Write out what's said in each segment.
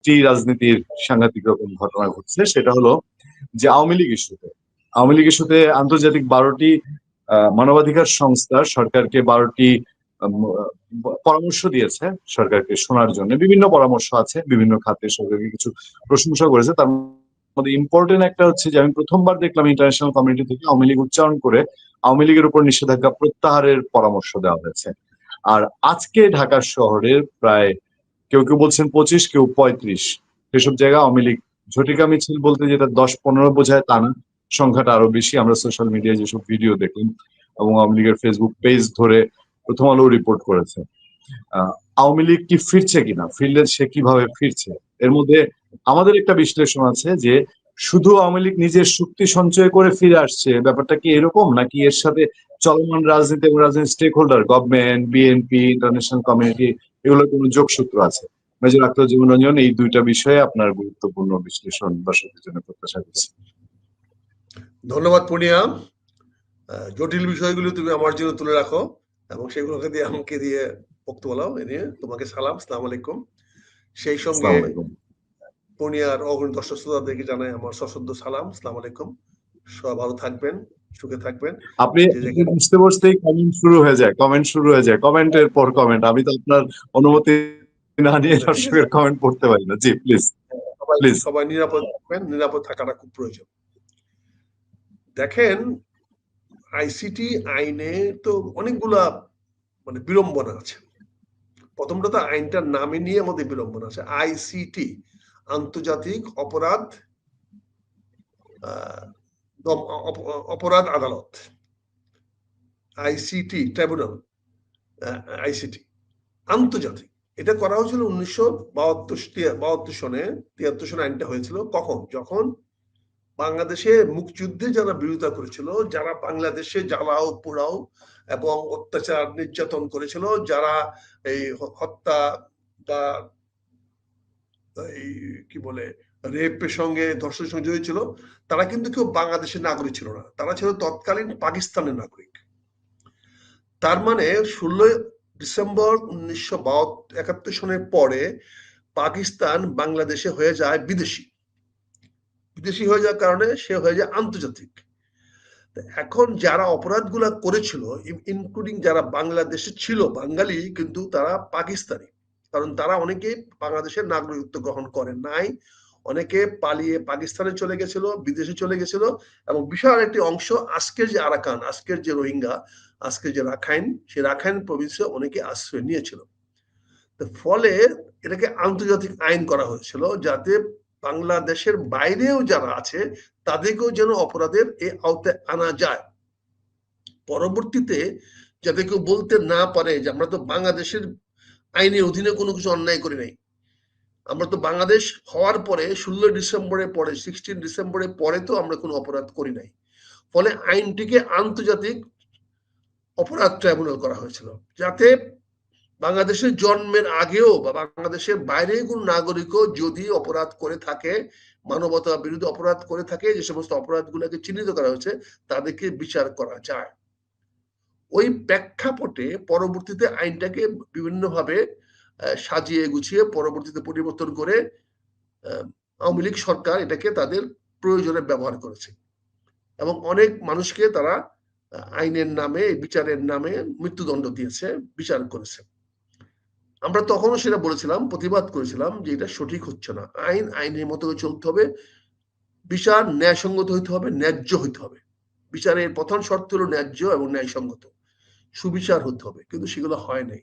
একটি রাজনীতির সাংঘাতিক রকম ঘটনা ঘটছে, সেটা হলো যে আওয়ামী লীগ ইস্যুতে আন্তর্জাতিক 12টি মানবাধিকার সংস্থা সরকারকে 12টি পরামর্শ দিয়েছে সরকারকে শোনার জন্য। বিভিন্ন পরামর্শ আছে, বিভিন্ন খাতে সরকারকে কিছু প্রশংসা করেছে। তার মধ্যে ইম্পর্টেন্ট একটা হচ্ছে যে আমি প্রথমবার দেখলাম ইন্টারন্যাশনাল কমিউনিটি থেকে আওয়ামী লীগ উচ্চারণ করে আওয়ামী লীগের উপর নিষেধাজ্ঞা প্রত্যাহারের পরামর্শ দেওয়া হয়েছে। আর আজকে ঢাকা শহরের প্রায় কেউ কেউ বলছেন 25, কেউ 35 এসব জায়গায় আওয়ামী লীগ ঝটিকা মিছিল বলতে যেটা 10-15 বোঝায় তা না, সংখ্যাটা আরো বেশি। আমরা সোশ্যাল মিডিয়ায় যেসব ভিডিও দেখলাম এবং আওয়ামী লীগের ফেসবুক পেজ ধরে প্রথম আলো রিপোর্ট করেছে। আওয়ামী লীগ কি ফিরছে কিনা, ফিরলে সে কিভাবে ফিরছে, এর মধ্যে আমাদের একটা বিশ্লেষণ আছে যে শুধু আওয়ামী লীগ নিজের শক্তি সঞ্চয় করে ফিরে আসছে, ব্যাপারটা কি এরকম, নাকি এর সাথে চলমান রাজনীতি এবং রাজনীতির stakeholder government, BNP, international community এগুলোর কোনো যোগসূত্র আছে? মেজর আখতারুজ্জামান রঞ্জন, এই দুইটা বিষয়ে আপনার গুরুত্বপূর্ণ বিশ্লেষণ দর্শকদের জন্য প্রত্যাশা করছি। ধন্যবাদ পূর্ণিয়া। জটিল বিষয়গুলো তুমি আমার জন্য তুলে রাখো এবং সেগুলোকে দিয়ে আমাকে দিয়ে বক্তব্য বলাও। এ নিয়ে তোমাকে সালাম, আসসালামু আলাইকুম। সেই সঙ্গে পূর্ণিয়ার অগ্রণী দর্শক শ্রোতাদেরকে জানাই আমার সশ্রদ্ধ সালাম, আসসালামু আলাইকুম। সবাই ভালো থাকবেন, সুখে থাকবেন। আপনি বুঝতে বসতেই কমেন্ট শুরু হয়ে যায়, কমেন্টের পর কমেন্ট। আমি তো আপনার অনুমতি না নিয়ে দর্শকের কমেন্ট পড়তে পারি না। জি প্লিজ প্লিজ। সবাই নিরাপদ থাকবেন, নিরাপদ থাকাটা খুব প্রয়োজন। দেখেন, আইসিটি আইনে তো অনেকগুলা বিড়ম্বনা আছে। প্রথমটা তো আইনটার নামে নিয়ে আমাদের বিড়ম্বনা আছে। আইসিটি, আন্তর্জাতিক অপরাধ আদালত, আইসিটি ট্রাইব্যুনাল, আইসিটি আন্তর্জাতিক। এটা করা হয়েছিল 1972 সনে, 73 সনে আইনটা হয়েছিল। কখন? যখন বাংলাদেশে মুক্তিযুদ্ধে যারা বিরোধিতা করেছিল, যারা বাংলাদেশে জ্বালাও পোড়াও এবং অত্যাচার নির্যাতন করেছিল, যারা এই হত্যা বা এই কি বলে রেপের সঙ্গে, ধর্ষণের সঙ্গে জড়িত ছিল, তারা কিন্তু কেউ বাংলাদেশের নাগরিক ছিল না, তারা ছিল তৎকালীন পাকিস্তানের নাগরিক। তার মানে 16 ডিসেম্বর 1971 সনের পরে পাকিস্তান বাংলাদেশে হয়ে যায় বিদেশি। বিদেশি হয়ে যাওয়ার কারণে সে হয়ে যায় আন্তর্জাতিক। এখন যারা অপরাধগুলা করেছিল, ইনক্লুডিং যারা বাংলাদেশে ছিল বাঙালি, কিন্তু তারা পাকিস্তানি, কারণ তারা অনেকে বাংলাদেশের নাগরিকত্ব গ্রহণ করেন নাই, অনেকে পালিয়ে পাকিস্তানে চলে গেছিল, বিদেশে চলে গেছিল। এবং বিশাল একটি অংশ আজকের যে আরাকান, আজকের যে রোহিঙ্গা, আজকের যে রাখাইন, সেই রাখাইন প্রভিন্সে অনেকে আশ্রয় নিয়েছিল। ফলে এটাকে আন্তর্জাতিক আইন করা হয়েছিল, যাতে বাংলাদেশের বাইরেও যারা আছে তাদেরকেও যেন অপরাধের এই আওতায় আনা যায়। পরবর্তীতে যাতে কেউ বলতে না পারে যে আমরা তো বাংলাদেশের আইনের অধীনে কোনো কিছু অন্যায় করি নাই, আমরা তো বাংলাদেশ হওয়ার পরে 16 ডিসেম্বরের পরে, 16 ডিসেম্বরের পরে তো আমরা কোনো অপরাধ করি নাই। ফলে আইনটিকে আন্তর্জাতিক অপরাধ ট্রাইব্যুনাল করা হয়েছিল, যাতে বাংলাদেশের জন্মের আগেও বা বাংলাদেশের বাইরে কোন নাগরিকও যদি অপরাধ করে থাকে, মানবতা বিরোধী অপরাধ করে থাকে, যে সমস্ত অপরাধগুলোকে চিহ্নিত করা হয়েছে, তাদেরকে বিচার করা যায়। ওই প্রেক্ষাপটে পরবর্তীতে আইনটাকে বিভিন্নভাবে সাজিয়ে গুছিয়ে পরবর্তীতে পরিবর্তন করে আওয়ামী লীগ সরকার এটাকে তাদের প্রয়োজনে ব্যবহার করেছে এবং অনেক মানুষকে তারা আইনের নামে, বিচারের নামে মৃত্যুদণ্ড দিয়েছে, বিচার করেছে। আমরা তখনও সেটা বলেছিলাম, প্রতিবাদ করেছিলাম যে এটা সঠিক হচ্ছে না। আইন আইনের মতো চলতে হবে, বিচার ন্যায়সঙ্গত হইতে হবে, ন্যায্য হইতে হবে। বিচারের প্রথম শর্ত হলো ন্যায্য এবং ন্যায়সঙ্গত, সুবিচার হতে হবে, কিন্তু সেগুলো হয় নাই।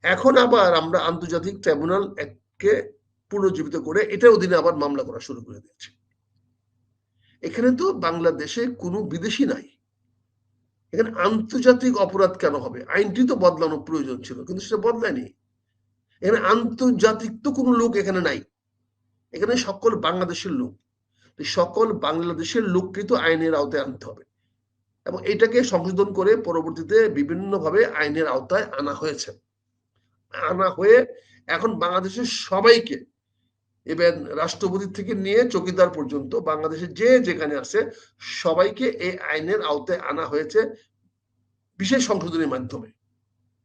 এখন আবার আমরা আন্তর্জাতিক ট্রাইব্যুনাল কে পুনর্জীবিত করে এটার অধীনে আবার মামলা করা শুরু করে দিয়েছে। এখানে তো বাংলাদেশে কোনো বিদেশি নাই, এখানে আন্তর্জাতিক অপরাধ কেন হবে? আইনটি তো বদলানো প্রয়োজন ছিল, কিন্তু সেটা বদলায়নি। এখানে আন্তর্জাতিক তো কোনো লোক এখানে নাই, এখানে সকল বাংলাদেশের লোক। সকল বাংলাদেশের লোককে তো আইনের আওতায় আনতে হবে এবং এটাকে সংশোধন করে পরবর্তীতে বিভিন্নভাবে আইনের আওতায় আনা হয়েছে। আনা হয়ে এখন বাংলাদেশের সবাইকে, ইভেন রাষ্ট্রপতি থেকে নিয়ে চৌকিদার পর্যন্ত বাংলাদেশের যে যেখানে আছে সবাইকে এই আইনের আওতায় আনা হয়েছে বিশেষ সংশোধনের মাধ্যমে।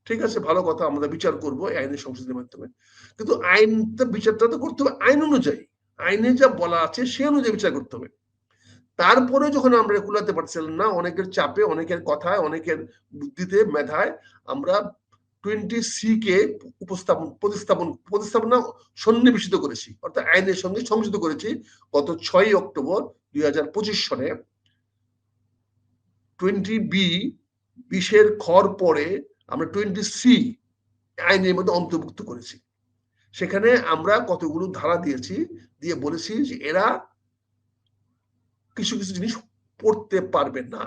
ঠিক আছে, ভালো কথা, আমরা বিচার করবো এই আইনের সংশোধনের মাধ্যমে, কিন্তু আইনটা বিচারটা তো করতে হবে আইন অনুযায়ী, আইনে যা বলা আছে সে অনুযায়ী বিচার করতে হবে। তারপরে যখন আমরা কুলাতে পারছিলাম না, অনেকের চাপে, অনেকের কথায়, অনেকের বুদ্ধিতে, মেধায় আমরা 20C কে প্রতিস্থাপনা সন্নিবেশিত করেছি, অর্থাৎ আইনের সঙ্গে সংযুক্ত করেছি গত 6 অক্টোবর 2025 সনে। 20B 20-এর খর পরে আমরা 20C আইনের মধ্যে অন্তর্ভুক্ত করেছি। সেখানে আমরা কতগুলো ধারা দিয়েছি, দিয়ে বলেছি যে এরা কিছু কিছু জিনিস পড়তে পারবে না,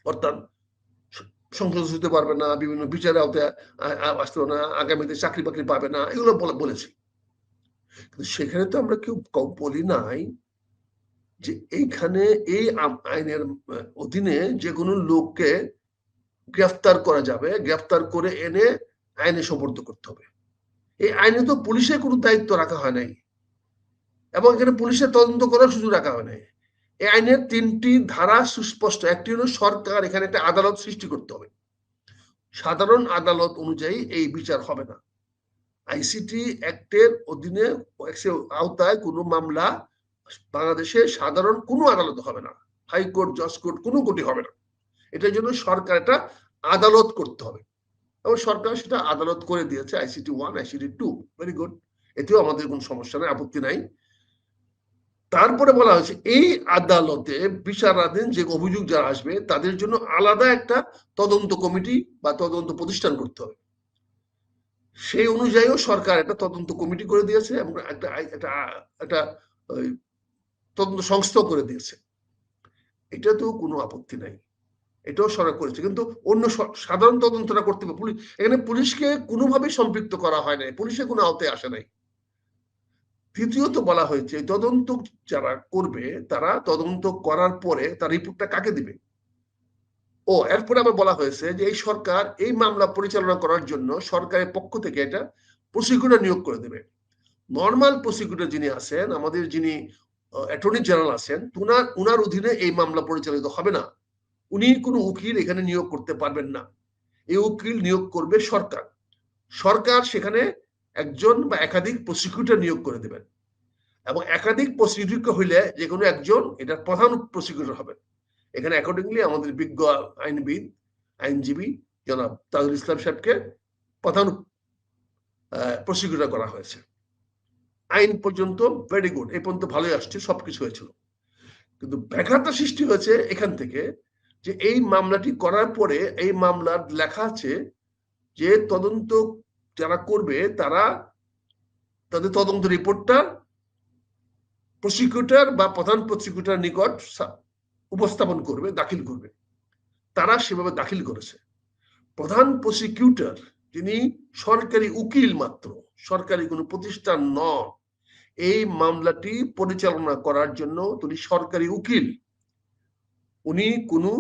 অর্থাৎ সংসদ হতে পারবে না, বিভিন্ন বিচারে আওতায় আসতে না, আগামীতে চাকরি বাকরি পাবে না, এগুলো বলেছি। কিন্তু সেখানে তো আমরা কেউ বলি নাই যে এইখানে এই আইনের অধীনে যে কোনো লোককে গ্রেফতার করা যাবে, গ্রেফতার করে এনে আইনে সোপর্দ করতে হবে। এই আইনে তো পুলিশের কোনো দায়িত্ব রাখা হয় নাই, এবং এখানে পুলিশের তদন্ত করার সুযোগ রাখা হয় নাই। এই আইনের 3টি ধারা সুস্পষ্ট। একটি হলো সরকার এখানে একটা আদালত সৃষ্টি করতে হবে, সাধারণ আদালত অনুযায়ী এই বিচার হবে না। আইসিটি অ্যাক্টের অধীনে আওতায় কোনো মামলা বাংলাদেশে সাধারণ কোনো আদালত হবে না, হাইকোর্ট, জজ কোর্ট, কোনো কোর্টই হবে না। এটার জন্য সরকার একটা আদালত করতে হবে, এবং সরকার সেটা আদালত করে দিয়েছে, আইসিটি 1, আইসিটি 2, ভেরি গুড, এতেও আমাদের কোনো সমস্যা নাই, আপত্তি নাই। তারপরে বলা হয়েছে এই আদালতে বিচারাধীন যে অভিযোগ যারা আসবে তাদের জন্য আলাদা একটা তদন্ত কমিটি বা তদন্ত প্রতিষ্ঠান করতে হবে। সেই অনুযায়ীও সরকার একটা তদন্ত কমিটি করে দিয়েছে এবং একটা তদন্ত সংস্থা করে দিয়েছে। এটা তো কোনো আপত্তি নাই, এটাও সরকার করেছে, কিন্তু অন্য সাধারণ তদন্তটা করতে হবে। পুলিশ, এখানে পুলিশকে কোনোভাবে সম্পৃক্ত করা হয় নাই, পুলিশের কোনো আওতায় আসে নাই। তৃতীয়ত বলা হয়েছে তদন্ত যারা করবে তারা তদন্ত করার পরে তার রিপোর্টটা কাকে দিবে। এরপরে আবার বলা হয়েছে যে এই সরকার এই মামলা পরিচালনা করার জন্য সরকারের পক্ষ থেকে এটা প্রসিকিউটর নিয়োগ করে দেবে। নর্মাল প্রসিকিউটর যিনি আছেন, আমাদের যিনি অ্যাটর্নি জেনারেল আছেন, উনার অধীনে এই মামলা পরিচালিত হবে না। উনি কোনো উকিল এখানে নিয়োগ করতে পারবেন না, এই উকিল নিয়োগ করবে সরকার। সরকার সেখানে একজন বা একাধিক প্রসিকিউটর নিয়োগ করে দেবেন, এবং একাধিক প্রসিকিউটর হইলে যে কোনো একজন এটার প্রধান প্রসিকিউটর হবেন। এখানে অ্যাকর্ডিংলি আমাদের বিজ্ঞ আইনবিদ, আইনজীবী জনাব তাজুল ইসলাম সাহেবকে প্রধান প্রসিকিউটর করা হয়েছে। আইন পর্যন্ত ভেরি গুড, এই পর্যন্ত ভালোই আসছে, সবকিছু হয়েছিল। কিন্তু ব্যাঘাতটা সৃষ্টি হয়েছে এখান থেকে যে এই মামলাটি করার পরে এই মামলার লেখা আছে যে তদন্ত যারা করবে তারা তাদের তদন্ত রিপোর্টটা প্রসিকিউটর বা প্রধান প্রসিকিউটর নিকট উপস্থাপন করবে, দাখিল করবে। তারা সেভাবে দাখিল করেছে। প্রধান প্রসিকিউটর যিনি সরকারি উকিল মাত্র, সরকারি কোনো প্রতিষ্ঠান নন, এই মামলাটি পরিচালনা করার জন্য তিনি সরকারি উকিল, উনি কোনো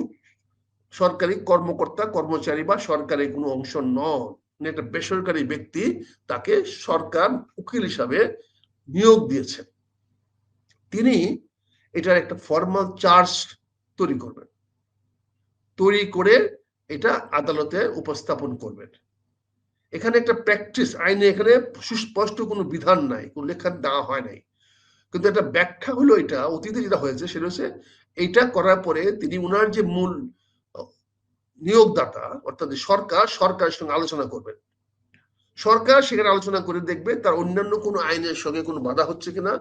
সরকারি কর্মকর্তা কর্মচারী বা সরকারি কোনো অংশ নন, একটা বেসরকারি ব্যক্তি, তাকে সরকার উকিল হিসাবে নিয়োগ দিয়েছেন। তিনি এটার একটা ফর্মাল চার্জ তৈরি করবেন, তৈরি করে এটা আদালতে উপস্থাপন করবেন। এখানে একটা প্র্যাকটিস, আইনে এখানে সুস্পষ্ট কোনো বিধান নাই, কোনো লেখা দেওয়া হয় নাই, কিন্তু একটা ব্যাখ্যা হলো এটা অতীতে যেটা হয়েছে সেটা হচ্ছে এইটা করার পরে তিনি উনার যে মূল নিয়োগদাতা অর্থাৎ সরকারের সঙ্গে আলোচনা করবেন। সরকার সেখানে আলোচনা করে দেখবে তার অন্যান্য কোনো আইনের সঙ্গে কোনো বাধা হচ্ছে কিনা,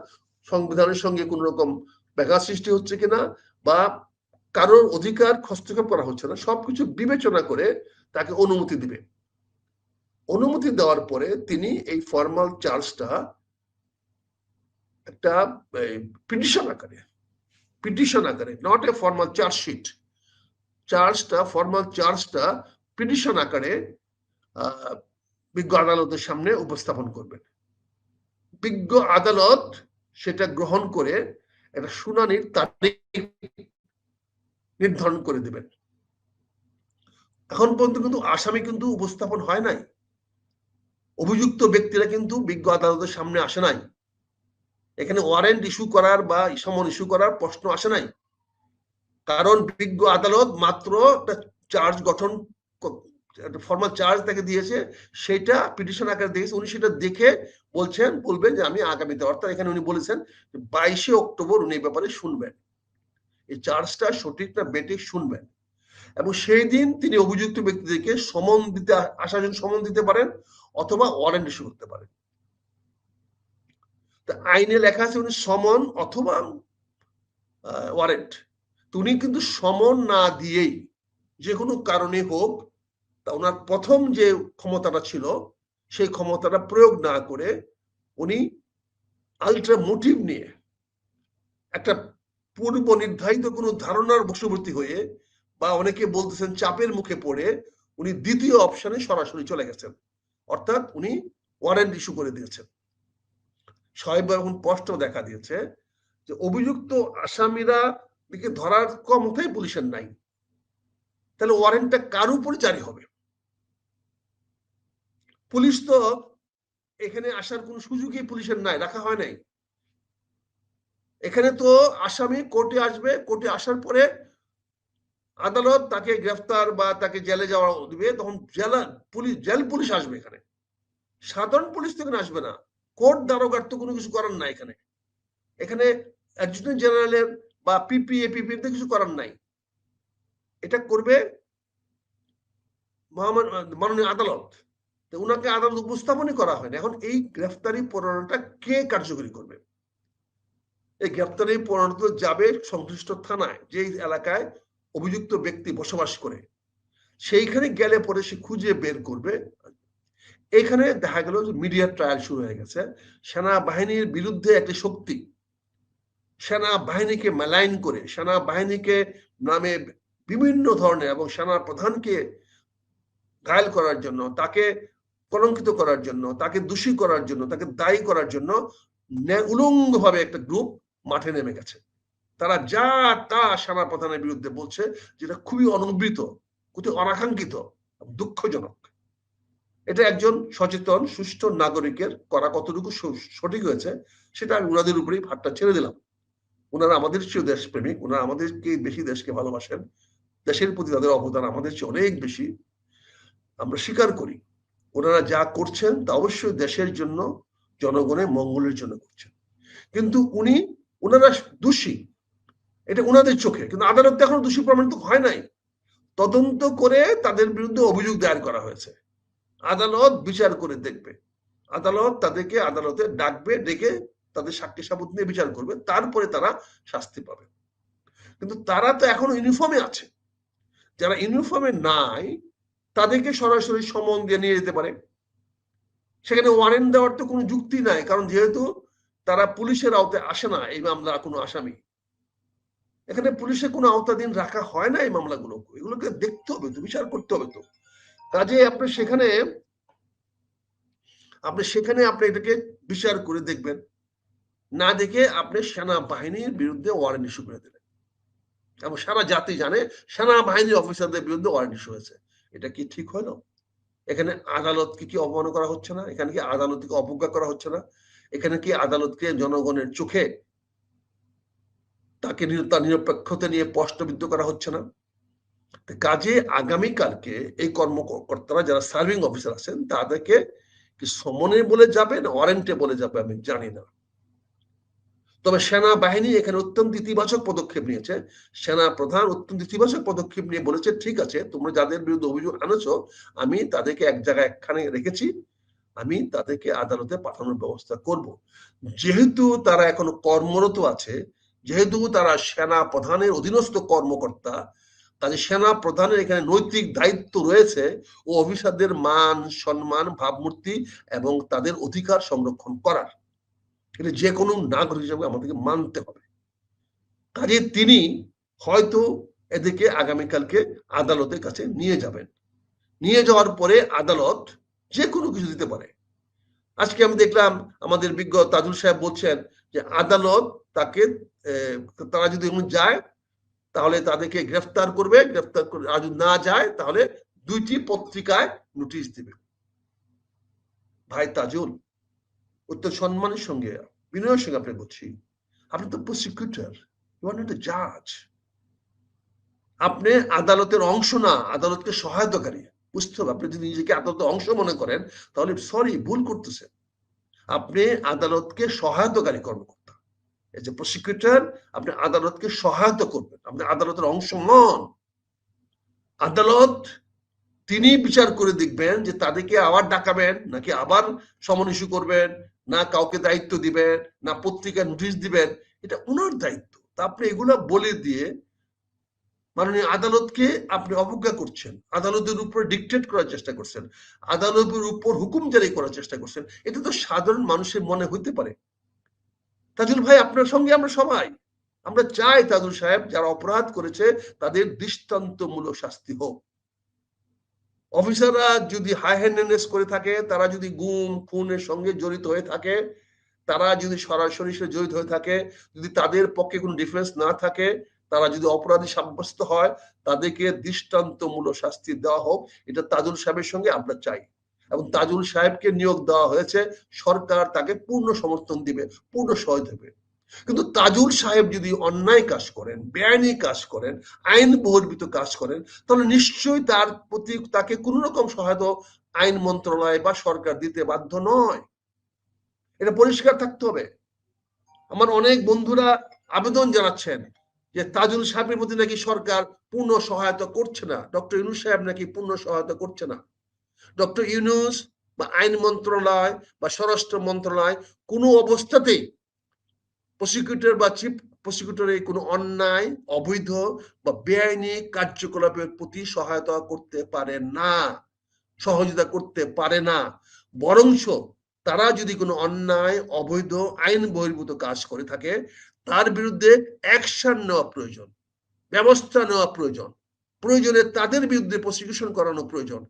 সংবিধানের সঙ্গে কোন রকম ব্যাঘাত সৃষ্টি হচ্ছে কিনা, বা কারোর অধিকার হস্তক্ষেপ করা হচ্ছে না, সবকিছু বিবেচনা করে তাকে অনুমতি দিবে। অনুমতি দেওয়ার পরে তিনি এই ফর্মাল চার্জটা একটা পিটিশন আকারে, not a formal chargesheet, formal চার্জটা পিটিশন আকারে বিজ্ঞ আদালতের সামনে উপস্থাপন করবেন। বিজ্ঞ আদালত সেটা গ্রহণ করে একটা শুনানির তারিখ নির্ধারণ করে দেবেন। এখন পর্যন্ত কিন্তু আসামি কিন্তু উপস্থাপন হয় নাই, অভিযুক্ত ব্যক্তিরা কিন্তু বিজ্ঞ আদালতের সামনে আসে নাই, এখানে ওয়ারেন্ট ইস্যু করার বা সমন ইস্যু করার প্রশ্ন আসে নাই, কারণ বিজ্ঞ আদালত মাত্র একটা চার্জ গঠন একটা ফর্মাল চার্জ তাকে দিয়েছে, সেটা পিটিশন আকারে দিয়েছে, উনি সেটা দেখে বলবেন যে আমি আগামীতে, অর্থাৎ এখানে উনি বলেছেন 22শে অক্টোবর উনি এই ব্যাপারে শুনবেন, এই চার্জটা সঠিক না বেঠিক শুনবেন, এবং সেই দিন তিনি অভিযুক্ত ব্যক্তিদেরকে সমন দিতে আসার জন্য সমন দিতে পারেন অথবা ওয়ারেন্ট ইস্যু করতে পারেন। তা আইনে লেখা আছে উনি সমন অথবা ওয়ারেন্ট, উনি কিন্তু সমন না দিয়েই যে কোনো কারণে হোক, তা ওনার প্রথম যে ক্ষমতাটা ছিল সেই ক্ষমতাটা প্রয়োগ না করে উনি আলট্রা মোটিভ নিয়ে একটা পূর্ব নির্ধারিত কোনো ধারণার বশবর্তী হয়ে, বা অনেকে বলতেছেন চাপের মুখে পড়ে, উনি দ্বিতীয় অপশনে সরাসরি চলে গেছেন, অর্থাৎ উনি ওয়ারেন্ট ইস্যু করে দিয়েছেন। সাহেব এখন স্পষ্ট দেখা দিয়েছে যে অভিযুক্ত আসামিরা দিকে ধরার ক্ষমতাই পুলিশের নাই, তাহলে ওয়ারেন্টটা কার উপর জারি হবে? পুলিশ তো এখানে আসার কোন সুযোগই পুলিশের নাই, রাখা হয় নাই। এখানে তো আসামি কোর্টে আসবে, কোর্টে আসার পরে আদালত তাকে গ্রেফতার বা তাকে জেলে যাওয়া দিবে, তখন জেল পুলিশ আসবে, এখানে সাধারণ পুলিশ তো এখানে আসবে না, কোর্ট দারোগার তো কোনো কিছু করার নাই এখানে, এখানে অ্যাডজুটেন্ট জেনারেলের বা পিপি কিছু করার নাই, এটা করবে মাননীয় আদালত। উনাকে আদালত উপস্থাপনই করা হয় না। এখন এই গ্রেফতারি পরোয়ানাটা কে কার্যকরী করবে? এই গ্রেফতারি পরোয়ানা তো যাবে সংশ্লিষ্ট থানায়, যে এলাকায় অভিযুক্ত ব্যক্তি বসবাস করে, সেইখানে গেলে পরে সে খুঁজে বের করবে। এখানে দেখা গেল যে মিডিয়া ট্রায়াল শুরু হয়ে গেছে, সেনাবাহিনীর বিরুদ্ধে একটি শক্তি সেনাবাহিনীকে মেলাইন করে, সেনাবাহিনীকে নামে বিভিন্ন ধরনের, এবং সেনা প্রধানকে ঘায়েল করার জন্য, তাকে কলঙ্কিত করার জন্য, তাকে দোষী করার জন্য, তাকে দায়ী করার জন্য উলঙ্গ ভাবে একটা গ্রুপ মাঠে নেমে গেছে। তারা যা তা সেনা প্রধানের বিরুদ্ধে বলছে, যেটা খুবই অনবৃত, খুবই অনাকাঙ্ক্ষিত, দুঃখজনক। এটা একজন সচেতন সুষ্ঠু নাগরিকের করা কতটুকু সঠিক হয়েছে সেটা আমি ওনাদের উপরেই ভারটা ছেড়ে দিলাম। ওনারা আমাদের চেয়েও দেশপ্রেমিক, ওনারা আমাদেরকে বেশি দেশকে ভালোবাসেন, দেশের প্রতি তাদের অবদান আমাদের চেয়ে অনেক বেশি, আমরা স্বীকার করি। ওনারা যা করছেন তা অবশ্যই দেশের জন্য, জনগণের মঙ্গলের জন্য করছেন, কিন্তু ওনারা দোষী, এটা ওনাদের চোখে, কিন্তু আদালত এখনো দোষী প্রমাণিত হয় নাই। তদন্ত করে তাদের বিরুদ্ধে অভিযোগ দায়ের করা হয়েছে, আদালত বিচার করে দেখবে, আদালত তাদেরকে আদালতে ডাকবে, ডেকে তাদের সাক্ষী সাবুত নিয়ে বিচার করবে, তারপরে তারা শাস্তি পাবে। কিন্তু তারা তো এখনো ইউনিফর্মে আছে, যারা ইউনিফর্মে নাই তাদেরকে সরাসরি সমন দিয়ে নিয়ে যেতে পারে, সেখানে ওয়ারেন্ট দেওয়ার তো কোনো যুক্তি নাই, কারণ যেহেতু তারা পুলিশের আওতায় আসে না এই মামলা কোনো আসামি, এখানে পুলিশের কোনো আওতাধীন রাখা হয় না এই মামলাগুলো, এগুলোকে দেখতে হবে তো, বিচার করতে হবে তো। কাজে আপনি সেখানে আপনি এটাকে বিচার করে দেখবেন, না দেখে আপনি সেনাবাহিনীর বিরুদ্ধে ওয়ারেন্ট ইস্যু করে দিলেন, এবং সারা জাতি জানে সেনাবাহিনীর অফিসারদের বিরুদ্ধে ওয়ারেন্ট ইস্যু হয়েছে। এটা কি ঠিক হলো? এখানে আদালতকে কি অবমাননা করা হচ্ছে না? এখানে কি আদালতকে অবজ্ঞা করা হচ্ছে না? এখানে কি আদালতকে জনগণের চোখে তার নিরপেক্ষতা নিয়ে প্রশ্নবিদ্ধ করা হচ্ছে না? কাজে আগামীকালকে এই কর্মকর্তারা যারা সার্ভিং অফিসার আছেন তাদেরকে কি সমনে বলে যাবে না ওয়ারেন্টে বলে যাবে আমি জানি না, তবে সেনাবাহিনী এখানে অত্যন্ত ইতিবাচক পদক্ষেপ নিয়েছে। সেনা প্রধান অত্যন্ত ইতিবাচক পদক্ষেপ নিয়ে বলেছে, ঠিক আছে তোমরা যাদের বিরুদ্ধে অভিযোগ আনেছো আমি তাদেরকে এক জায়গায় একখানে রেখেছি, আমি তাদেরকে আদালতে পাঠানোর ব্যবস্থা করব। যেহেতু তারা এখনো কর্মরত আছে, যেহেতু তারা সেনা প্রধানের অধীনস্থ কর্মকর্তা, তাদের সেনা প্রধানের এখানে নৈতিক দায়িত্ব রয়েছে ও অফিসারদের মান সম্মান ভাবমূর্তি এবং তাদের অধিকার সংরক্ষণ করার, এটা যে কোনো নাগরিক হিসেবে আমাদেরকে মানতে হবে। কাজে তিনি হয়তো এদেরকে আগামীকালকে আদালতের কাছে নিয়ে যাবেন, নিয়ে যাওয়ার পরে আদালত যে কোনো কিছু দিতে পারে। আজকে আমি দেখলাম আমাদের বিজ্ঞ তাজুল সাহেব বলছেন যে আদালত তারা যদি যায় তাহলে তাদেরকে গ্রেফতার করবে, গ্রেফতার করে আর যদি না যায় তাহলে 2টি পত্রিকায় নোটিশ দিবে। ভাই তাজুল, অত্যন্ত সম্মানের সঙ্গে বিনয়ের সঙ্গে আপনি বলছি, আপনি তো prosecutor, you are not a জাজ, আপনি আদালতের অংশ না, আদালতকে সহায়তাকারী। বুঝতে হবে। আপনি যদি নিজেকে আদালতের অংশ মনে করেন তাহলে সরি, ভুল করতেছেন। আপনি আদালতকে সহায়তাকারী কর্মকর্তা। এজ এ প্রসিকিউটর আপনি আদালতকে সহায়তা করবেন, আপনি আদালতের অংশ নন। আদালত তিনি বিচার করে দেখবেন যে তাদেরকে আবার ডাকাবেন নাকি আবার সমন ইস্যু করবেন, না কাউকে দায়িত্ব দিবেন, না পত্রিকায় নোটিশ দিবেন, এটা ওনার দায়িত্ব। তা আপনি এগুলা বলে দিয়ে মাননীয় আদালতকে আপনি অবজ্ঞা করছেন, আদালতের উপর ডিকটেট করার চেষ্টা করছেন, আদালতের উপর হুকুম জারি করার চেষ্টা করছেন। এটা তো সাধারণ মানুষের মনে হইতে পারে। তাজুল ভাই, আপনার সঙ্গে আমরা সবাই আমরা চাই তাজুল সাহেব যারা অপরাধ করেছে তাদের দৃষ্টান্তমূলক শাস্তি হোক। অফিসাররা যদি হাই হ্যান্ডেডনেস করে থাকে, তারা যদি গুম খুনের সঙ্গে জড়িত হয়ে থাকে, তারা যদি সরাসরি জড়িত হয়ে থাকে, যদি তাদের পক্ষে কোনো ডিফেন্স না থাকে, তারা যদি অপরাধী সাব্যস্ত হয়, তাদেরকে দৃষ্টান্তমূলক শাস্তি দেওয়া হোক। এটা তাজুল সাহেবের সঙ্গে আমরা চাই। এবং তাজুল সাহেবকে নিয়োগ দেওয়া হয়েছে, সরকার তাকে পূর্ণ সমর্থন দিবে, পূর্ণ সহায় দেবে। কিন্তু তাজুল সাহেব যদি অন্যায় কাজ করেন, বেআইনি কাজ করেন, আইন বহির্ভূত কাজ করেন, তাহলে নিশ্চয়ই তার প্রতি তাকে কোন রকম সহায়তা আইন মন্ত্রণালয় বা সরকার দিতে বাধ্য নয়। এটা পরিষ্কার থাকতে হবে। আমার অনেক বন্ধুরা আবেদন জানাচ্ছেন যে তাজুল সাহেবের প্রতি নাকি সরকার পূর্ণ সহায়তা করছে না, ডক্টর ইউনূস সাহেব নাকি পূর্ণ সহায়তা করছে না। ডক্টর ইউনূস বা আইন মন্ত্রণালয় বা স্বরাষ্ট্র মন্ত্রণালয় কোনো অবস্থাতেই প্রসিকিউটর বা চিফ প্রসিকিউটরের কোনো অন্যায়, অবৈধ বা বেআইনি কার্যকলাপের প্রতি সহায়তা করতে পারে না, সহযোগিতা করতে পারে না। বরঞ্চ তারা যদি কোনো অন্যায়, অবৈধ, আইন বহির্ভূত কাজ করে থাকে, তার বিরুদ্ধে অ্যাকশন নেওয়া প্রয়োজন, ব্যবস্থা নেওয়া প্রয়োজন, প্রয়োজনে তাদের বিরুদ্ধে প্রসিকিউশন করানো প্রয়োজন।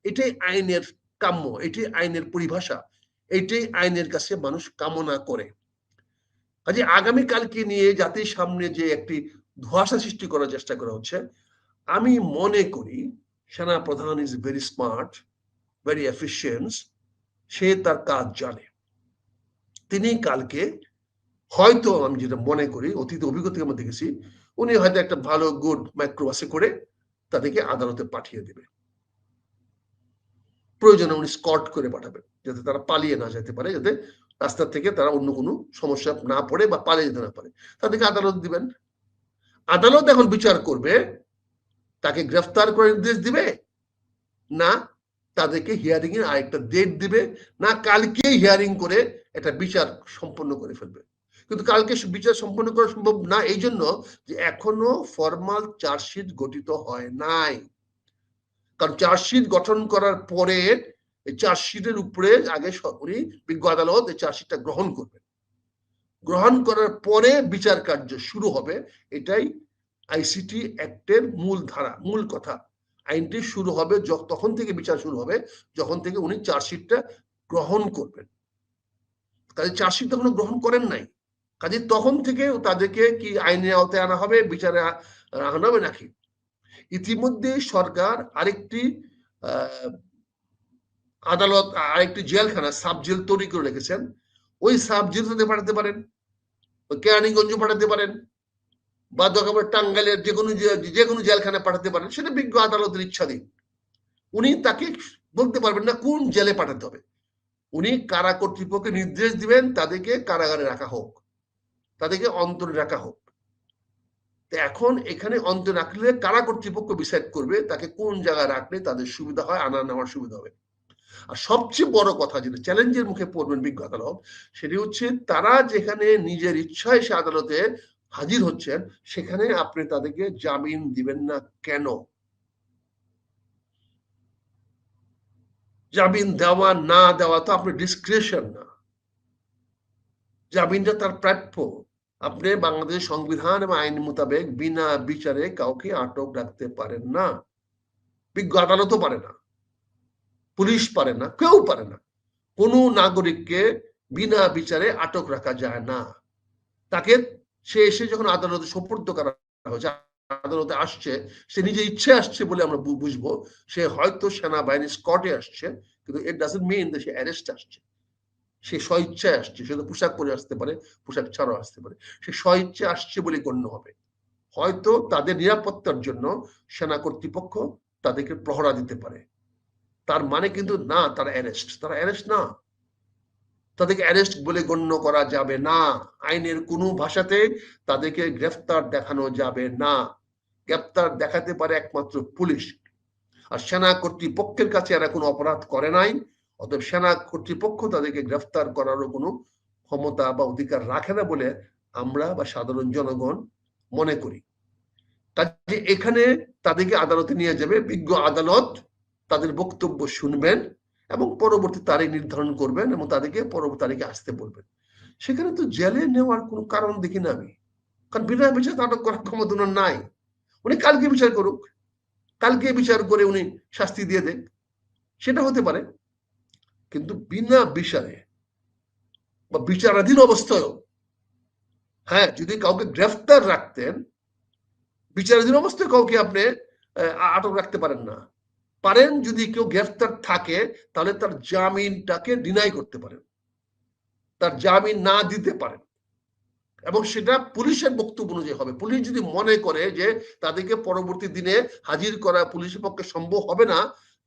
এটাই আইনের কাম্য, এটাই আইনের পরিভাষা, এটাই আইনের কাছে মানুষ কামনা করে। কাজে আগামীকালকে নিয়ে জাতির সামনে যে একটি ধোঁয়াশা সৃষ্টি করার চেষ্টা করা হচ্ছে, আমি মনে করি সেনা প্রধান is very smart, very efficient, সে তার কাজ জানে। তিনি কালকে হয়তো, আমি যেটা মনে করি অতীত অভিজ্ঞতা থেকে আমরা দেখেছি, উনি হয়তো একটা ভালো গুড মাইক্রোবাসে করে তাদেরকে আদালতে পাঠিয়ে দেবে। প্রয়োজনে উনি স্কট করে পাঠাবেন, যাতে তারা পালিয়ে না যেতে পারে, যাতে রাস্তা থেকে তারা অন্য কোনো সমস্যা না পড়ে বা পালিয়ে যেতে না পারে। তাদেরকে আদালত দিবেন। আদালত এখন বিচার করবে তাকে গ্রেফতার করে নির্দেশ দিবে, না তাদেরকে হিয়ারিং এর আরেকটা ডেট দিবে, না কালকে হিয়ারিং করে একটা বিচার সম্পন্ন করে ফেলবে। কিন্তু কালকে বিচার সম্পন্ন করা সম্ভব না এই জন্য যে এখনো ফরমাল চার্জশিট গঠিত হয় নাই। কারণ চার্জশিট গঠন করার পরে এই চার্জশিটের উপরে আগে উনি বিজ্ঞ আদালত এই চার্জশিটটা গ্রহণ করবেন। গ্রহণ করার পরে বিচার কার্য শুরু হবে। এটাই আইসিটি অ্যাক্টের মূল ধারা, মূল কথা। আইনটি শুরু হবে তখন থেকে, বিচার শুরু হবে যখন থেকে উনি চার্জশিটটা গ্রহণ করবেন। কাজে চার্জশিট তখন গ্রহণ করেন নাই, কাজে তখন থেকে তাদেরকে কি আইনের আওতায় আনা হবে, বিচারে আনা হবে নাকি। ইতিমধ্যে সরকার আরেকটি আদালত, আরেকটি জেলখানা, সাব জেল তৈরি করে রেখেছেন। ওই সাব জেল পাঠাতে পারেন, কেরানীগঞ্জ পাঠাতে পারেন, বা দরকার টাঙ্গাইলের যে কোনো জেলখানায় পাঠাতে পারেন, সেটা বিজ্ঞ আদালতের ইচ্ছাধীন। উনি তাকে বলতে পারবেন না কোন জেলে পাঠাতে হবে। উনি কারা কর্তৃপক্ষকে নির্দেশ দিবেন তাদেরকে কারাগারে রাখা হোক, তাদেরকে অন্তরে রাখা হোক। এখন এখানে অন্তরে রাখলে কারা কর্তৃপক্ষ ডিসাইড করবে তাকে কোন জায়গায় রাখলে তাদের সুবিধা হয়, আনা নেওয়ার সুবিধা হবে। আর সবচেয়ে বড় কথা যেটা চ্যালেঞ্জের মুখে পড়বেন বিজ্ঞ আদালত, সেটি হচ্ছে তারা যেখানে নিজের ইচ্ছায় সে আদালতে হাজির হচ্ছেন, সেখানে আপনি তাদেরকে জামিন দিবেন না কেন? জামিন দেওয়া না দেওয়া তো আপনার ডিসক্রিশন না, জামিনটা তার প্রাপ্য। আপনি বাংলাদেশ সংবিধান এবং আইন মোতাবেক বিনা বিচারে কাউকে আটক রাখতে পারেন না, বিজ্ঞ আদালতও পারে না, পুলিশ পারে না, কেউ পারে না। কোনো নাগরিককে বিনা বিচারে আটক রাখা যায় না। তাকে সে এসে যখন আদালতে সোপর্দ করা হয়েছে, আদালতে আসছে, সে নিজে ইচ্ছে আসছে বলে আমরা বুঝবো। সে হয়তো সেনাবাহিনী স্কটে আসছে, কিন্তু ইট ডাজন্ট মিন যে সে অ্যারেস্ট আসছে। সে স্বইচ্ছায় আসছে, সে তো পোশাক পরে আসতে পারে, পোশাক ছাড়াও আসতে পারে, সে স্বইচ্ছে আসছে বলে গণ্য হবে। হয়তো তাদের নিরাপত্তার জন্য সেনা কর্তৃপক্ষ তাদেরকে প্রহরা দিতে পারে, তার মানে কিন্তু না তারা অ্যারেস্ট না, তাদেরকে অ্যারেস্ট বলে গণ্য করা যাবে না। আইনের কোনো ভাষাতে তাদেরকে গ্রেফতার দেখানো যাবে না। গ্রেফতার দেখাতে পারে একমাত্র পুলিশ। আর সেনা কর্তৃপক্ষের কাছে এরা কোনো অপরাধ করে নাই, অতএব সেনা কর্তৃপক্ষ তাদেরকে গ্রেফতার করারও কোনো ক্ষমতা বা অধিকার রাখে না বলে আমরা বা সাধারণ জনগণ মনে করি। কাজে এখানে তাদেরকে আদালতে নিয়ে যাবে, বিজ্ঞ আদালত তাদের বক্তব্য শুনবেন এবং পরবর্তী তারিখ নির্ধারণ করবেন এবং তাদেরকে পরবর্তী তারিখে আসতে বলবেন। সেখানে তো জেলে নেওয়ার কোনো কারণ দেখি না আমি, কারণ বিনা বিচার আটক করার ক্ষমতা ওনার নাই। উনি কালকে বিচার করুক, কালকে বিচার করে উনি শাস্তি দিয়ে দেন, সেটা হতে পারে। কিন্তু বিনা বিচারে বা বিচারাধীন অবস্থায়ও, হ্যাঁ, যদি কাউকে গ্রেফতার রাখতেন, বিচারাধীন অবস্থায় কাউকে আপনি আটক রাখতে পারেন না। পারেন যদি কেউ গ্রেফতার থাকে তাহলে তার জামিনটাকে ডিনাই করতে পারেন, তার জামিন না দিতে পারেন, এবং সেটা পুলিশের বক্তব্য অনুযায়ী হবে। পুলিশ যদি মনে করে যে তাদেরকে পরবর্তী দিনে হাজির করা পুলিশের পক্ষে সম্ভব হবে না,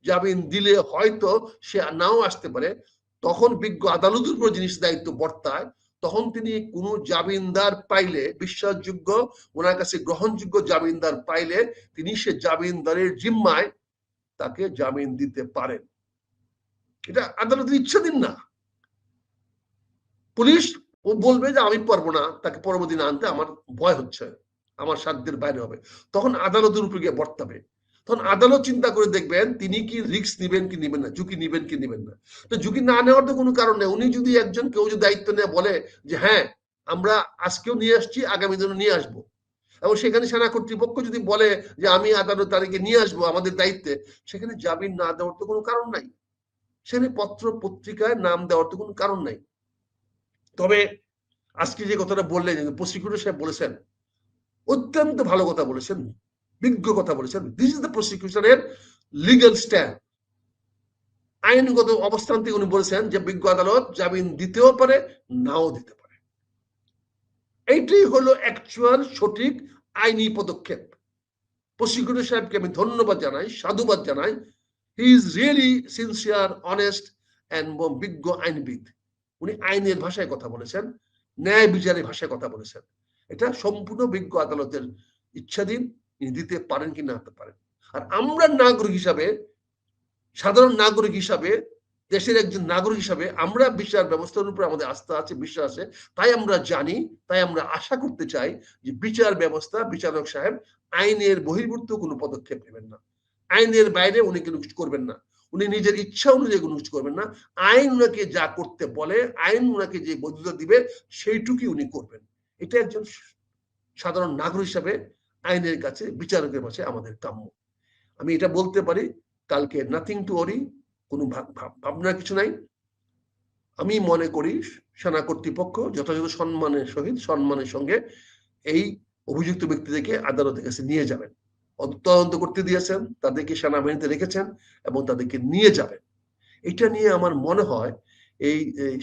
জামিন দিলে হয়তো সে নাও আসতে পারে, তখন বিজ্ঞ আদালতের উপর জিনিস দায়িত্ব বর্তায়। তখন তিনি কোনো জামিনদার পাইলে, বিশ্বাসযোগ্য ওনার কাছে গ্রহণযোগ্য জামিনদার পাইলে তিনি সে জামিনদারের জিম্মায় তাকে জামিন দিতে পারেন। এটা আদালতের ইচ্ছাধীন না। পুলিশ ও বলবে যে আমি পারবো না তাকে পরবর্তী দিন আনতে, আমার ভয় হচ্ছে, আমার সাধ্যের বাইরে হবে, তখন আদালতের উপর গিয়ে বর্তাবে। তখন আদালত চিন্তা করে দেখবেন তিনি কি রিস্ক নিবেন কি নিবেন না, ঝুঁকি নিবেন কি নিবেন না। তো ঝুঁকি না নেওয়ার তো কোনো কারণ নেই। উনি যদি একজন কেউ যদি দায়িত্ব নিয়ে বলে যে হ্যাঁ আমরা আজকেও নিয়ে আসছি, আগামী দিনে নিয়ে আসবো, এবং সেখানে সেনা কর্তৃপক্ষ যদি বলে যে আমি আদালত তারিখে নিয়ে আসবো আমাদের দায়িত্বে, সেখানে জামিন না দেওয়ার তো কোনো কারণ নাই, সেখানে পত্র পত্রিকায় নাম দেওয়ার তো কোনো কারণ নাই। তবে আজকে যে কথাটা বললেন, প্রসিকিউটর সাহেব বলেছেন, অত্যন্ত ভালো কথা বলেছেন, বিজ্ঞ কথা বলেছেন। দিস ইজ দ্য প্রসিকিউশনের লিগ্যাল স্ট্যান্ড। আইনগত অবস্থান থেকে উনি বলেছেন যে বিজ্ঞ আদালত জামিন দিতেও পারে, নাও দিতে পারে। এইটাই হলো অ্যাকচুয়াল সঠিক আইনি পদক্ষেপ। প্রসিকিউটর সাহেবকে আমি ধন্যবাদ জানাই, সাধুবাদ জানাই। He is really sincere, honest and বিজ্ঞ আইনবিদ। উনি আইনের ভাষায় কথা বলেছেন, ন্যায় বিচারের ভাষায় কথা বলেছেন। এটা সম্পূর্ণ বিজ্ঞ আদালতের ইচ্ছাধীন, দিতে পারেন কি না পারেন। আর আমরা নাগরিক হিসাবে, সাধারণ নাগরিক হিসাবে, দেশের একজন নাগরিক হিসাবে আমরা বিচার ব্যবস্থার উপর আমাদের আস্থা আছে, বিশ্বাস আছে। তাই আমরা জানি, তাই আমরা আশা করতে চাই যে বিচার ব্যবস্থা, বিচারক সাহেব আইনের বহির্ভূত কোনো পদক্ষেপ নেবেন না, আইনের বাইরে উনি কোনো কিছু করবেন না, উনি নিজের ইচ্ছা অনুযায়ী কোনো কিছু করবেন না। আইন উনাকে যা করতে বলে, আইন উনাকে যে বৈধতা দিবে সেইটুকুই উনি করবেন। এটা একজন সাধারণ নাগরিক হিসাবে আইনের কাছে, বিচারকের কাছে আমাদের কাম্য। আমি এটা বলতে পারি, কালকে নাথিং টু ওয়ারি, কোনো ভাবনার কিছু নাই। আমি মনে করি সেনা কর্তৃপক্ষ যথাযথ সম্মানের সহিত, সম্মানের সঙ্গে এই অভিযুক্ত ব্যক্তিদেরকে আদালতের কাছে নিয়ে যাবেন। তদন্ত করতে দিয়েছেন, তাদেরকে সেনাবাহিনীতে রেখেছেন এবং তাদেরকে নিয়ে যাবেন। এটা নিয়ে আমার মনে হয় এই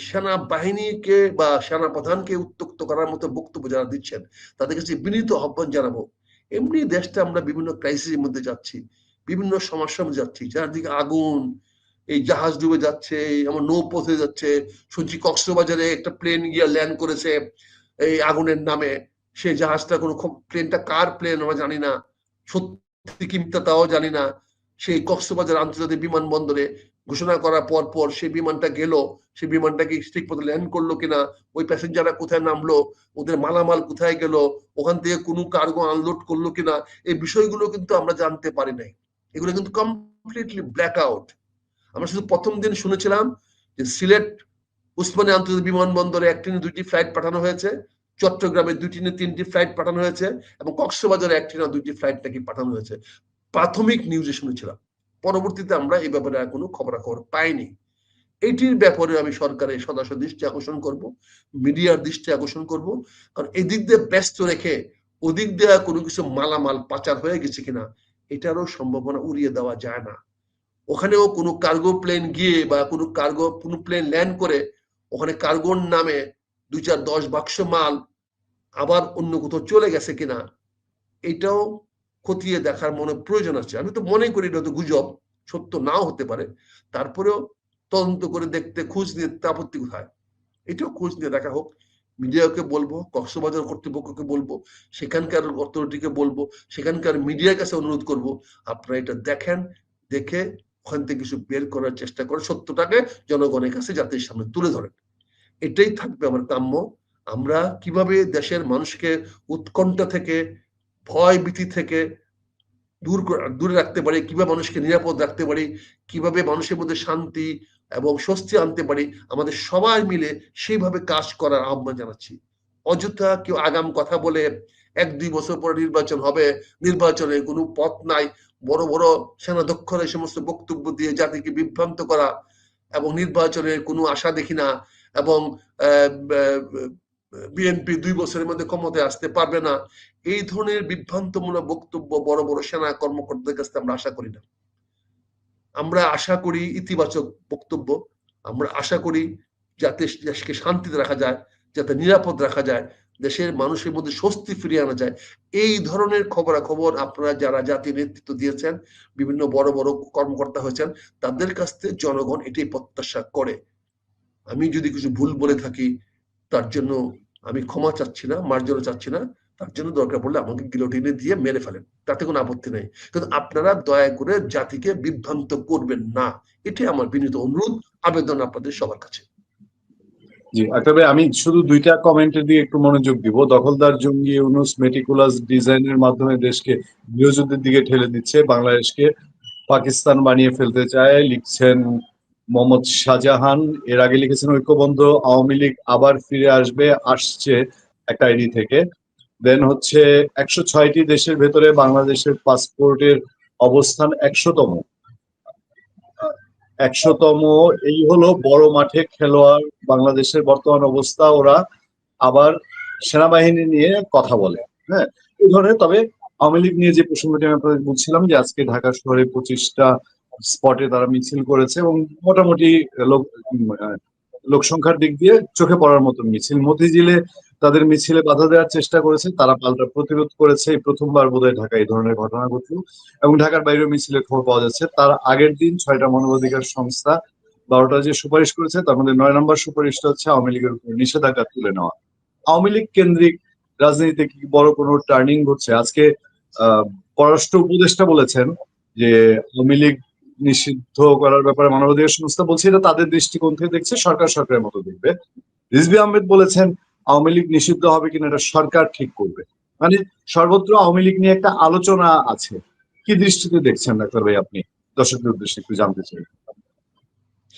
সেনাবাহিনীকে বা সেনা প্রধানকে উত্তক্ত করার মতো বক্তব্য যারা দিচ্ছেন তাদের কাছে বিনীত আহ্বান জানাবো। এমনি দেশটা আমরা বিভিন্ন ক্রাইসিসের মধ্যে যাচ্ছি, বিভিন্ন সমস্যার মধ্যে যাচ্ছি, চারদিকে আগুন, এই জাহাজ ডুবে যাচ্ছে, আমার নৌপথে যাচ্ছে, শুনছি কক্সবাজারে একটা প্লেন গিয়ে ল্যান্ড করেছে এই আগুনের নামে। সেই জাহাজটা কোনো, প্লেনটা কার প্লেন আমরা জানি না, সত্যি কি মিথ্যা তাও জানি না। সেই কক্সবাজার আন্তর্জাতিক বিমানবন্দরে ঘোষণা করার পর পর সেই বিমানটা গেল, সেই বিমানটা কি ঠিক মতো ল্যান্ড করলো কিনা, ওই প্যাসেঞ্জাররা কোথায় নামলো, ওদের মালামাল কোথায় গেল, ওখান থেকে কোনো কার্গো আনলোড করলো কিনা, এই বিষয়গুলো কিন্তু আমরা জানতে পারি নাই। এগুলো কিন্তু কমপ্লিটলি ব্ল্যাক আউট। আমরা শুধু প্রথম দিন শুনেছিলাম যে সিলেট উসমানী আন্তর্জাতিক বিমানবন্দরে একটি না দুইটি ফ্লাইট পাঠানো হয়েছে, চট্টগ্রামে দুইটি না তিনটি ফ্লাইট পাঠানো হয়েছে, এবং কক্সবাজারে একটি না দুইটি ফ্লাইট নাকি পাঠানো হয়েছে। প্রাথমিক নিউজে শুনেছিলাম, পরবর্তীতে আমরা এই ব্যাপারে আর কোনো খবরাখবর পাইনি। এইটির ব্যাপারে আমি সরকারের সদস্য দৃষ্টি আকর্ষণ করব, মিডিয়ার দৃষ্টি আকর্ষণ করব, কারণ এদিক দিয়ে ব্যস্ত রেখে ওদিক দিয়ে কোনো কিছু মালামাল পাচার হয়ে গেছে কিনা এটারও সম্ভাবনা উড়িয়ে দেওয়া যায় না। ওখানেও কোনো কার্গো প্লেন গিয়ে বা কোনো কার্গো কোনো প্লেন ল্যান্ড করে ওখানে কার্গোর নামে 2-4-10 বাক্স মাল আবার অন্য কোথাও চলে গেছে কিনা এটাও খতিয়ে দেখার মনে প্রয়োজন আছে। আমি তো মনে করি এটা তো গুজব, সত্য নাও হতে পারে, তারপরেও তদন্ত করে দেখতে, খোঁজ নিয়ে আপত্তি কোথায়? এটাও খোঁজ নিয়ে দেখা হোক। মিডিয়াকে বলবো, কক্সবাজার কর্তৃপক্ষকে বলবো, সেখানকার অথরিটিকে বলবো, সেখানকার মিডিয়ার কাছে অনুরোধ করব, আপনারা এটা দেখেন, দেখে ওখান থেকে কিছু বের করার চেষ্টা করে সত্যটাকে জনগণের কাছে জাতির সামনে তুলে ধরেন। এটাই থাকবে আমার কাম্য। আমরা কিভাবে দেশের মানুষকে উৎকণ্ঠা থেকে, ভয় ভীতি থেকে দূরে রাখতে পারি, কিভাবে মানুষকে নিরাপদ রাখতে পারি, কিভাবে মানুষের মধ্যে শান্তি এবং স্বস্তি আনতে পারি, আমাদের সবাই মিলে সেইভাবে কাজ করার আহ্বান জানাচ্ছি। অযথা কেউ আগাম কথা বলে 1-2 বছর পরে নির্বাচন হবে, নির্বাচনে কোনো পথ নাই, বড় বড় সেনাধ্যক্ষর এই সমস্ত বক্তব্য দিয়ে জাতিকে বিভ্রান্ত করা, এবং নির্বাচনের কোনো আশা দেখি না, এবং বিএনপি 2 বছরের মধ্যে ক্ষমতায় আসতে পারবে না, এই ধরনের বিভ্রান্তমূলক বক্তব্য বড় বড় সেনা কর্মকর্তাদের কাছে আমরা আশা করি না। আমরা আশা করি ইতিবাচক বক্তব্য, আমরা আশা করি যাতে দেশকে শান্তিতে রাখা যায়, যাতে নিরাপদ রাখা যায়, দেশের মানুষের মধ্যে স্বস্তি ফিরিয়ে আনা যায়, এই ধরনের খবরাখবর আপনারা যারা জাতির নেতৃত্ব দিয়েছেন, বিভিন্ন বড় বড় কর্মকর্তা হয়েছেন, তাদের কাছ থেকে জনগণ এটাই প্রত্যাশা করে। আমি যদি কিছু ভুল বলে থাকি তার জন্য আমি ক্ষমা চাচ্ছি না, মার্জনা চাচ্ছি না, তার জন্য দরকার পড়লে আমাকে গিলোটিনে দিয়ে মেরে ফেলেন, তাতে কোনো আপত্তি নেই, কিন্তু আপনারা দয়া করে জাতিকে বিভ্রান্ত করবেন না, এটাই আমার বিনীত অনুরোধ, আবেদন আপনাদের সবার কাছে। জি, তবে আমি শুধু 2টা কমেন্টের দিকে একটু মনোযোগ দিব। দখলদার জঙ্গি ইউনূস মেটিকুলাস ডিজাইনের মাধ্যমে দেশকে গৃহযুদ্ধের দিকে ঠেলে দিচ্ছে, বাংলাদেশকে পাকিস্তান বানিয়ে ফেলতে চায়, লিখছেন মোহাম্মদ শাহজাহান। এর আগে লিখেছেন ঐক্যবদ্ধ আওয়ামী লীগ আবার ফিরে আসবে, আসছে একটা আইডি থেকে। দেন হচ্ছে 106টি দেশের ভেতরে বাংলাদেশের পাসপোর্টের অবস্থান 100তম। এই হলো বড় মাঠে খেলোয়াড় বাংলাদেশের বর্তমান অবস্থা। ওরা আবার সেনাবাহিনী নিয়ে কথা বলে, হ্যাঁ, এই ধরনের। তবে আওয়ামী লীগ নিয়ে যে প্রসঙ্গটি আমি আপনাদের বলছিলাম, যে আজকে ঢাকা শহরে 25টা স্পটে তারা মিছিল করেছে, এবং মোটামুটি লোক লোক সংখ্যার দিক দিয়ে চোখে পড়ার মতো মিছিল। মতিঝিলে তাদের মিছিলে বাধা দেওয়ার চেষ্টা করেছে, তারা পাল্টা প্রতিরোধ করেছে। এই প্রথমবার বোধহয় ঢাকায় এই ধরনের ঘটনা ঘটল, এবং ঢাকার বাইরেও মিছিলের খবর পাওয়া যাচ্ছে। তার আগের দিন 6টা মানবাধিকার সংস্থা 12টা যে সুপারিশ করেছে, তার মধ্যে 9 নম্বর সুপারিশটা হচ্ছে আওয়ামী লীগের উপর নিষেধাজ্ঞা তুলে নেওয়া। আওয়ামী লীগ কেন্দ্রিক রাজনীতিতে কি বড় কোনো টার্নিং হচ্ছে? আজকে পররাষ্ট্র উপদেষ্টা বলেছেন যে আওয়ামী লীগ নিষিদ্ধ করার ব্যাপারে মানবাধিকার সংস্থা বলছে এটা তাদের দৃষ্টিকোণ থেকে দেখছে, সরকার সরকারের মতো দেখবে। রিজভী আহমেদ বলেছেন আওয়ামী লীগ নিষিদ্ধ হবে কিনা এটা সরকার ঠিক করবে। মানে সর্বত্র আওয়ামী লীগ নিয়ে একটা আলোচনা আছে। কি দৃষ্টিতে দেখছেন ডাক্তার ভাই আপনি? দর্শকদের উদ্দেশ্যে একটু জানতে চাই।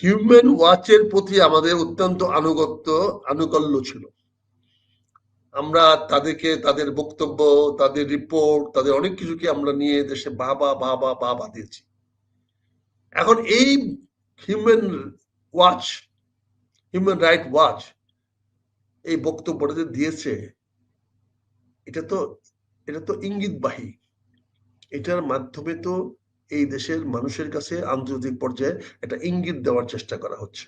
হিউম্যান ওয়াচের প্রতি আমাদের অত্যন্ত আনুগল্য ছিল। আমরা তাদেরকে, তাদের বক্তব্য, তাদের রিপোর্ট, তাদের অনেক কিছুকে আমরা নিয়ে দেশে বাবা দিয়েছি। এখন এই human watch, human right watch এই বক্তব্যটা যে দিয়েছে, এটা তো ইঙ্গিতবাহী। এটার মাধ্যমে তো এই দেশের মানুষের কাছে আন্তর্জাতিক পর্যায়ে একটা ইঙ্গিত দেওয়ার চেষ্টা করা হচ্ছে।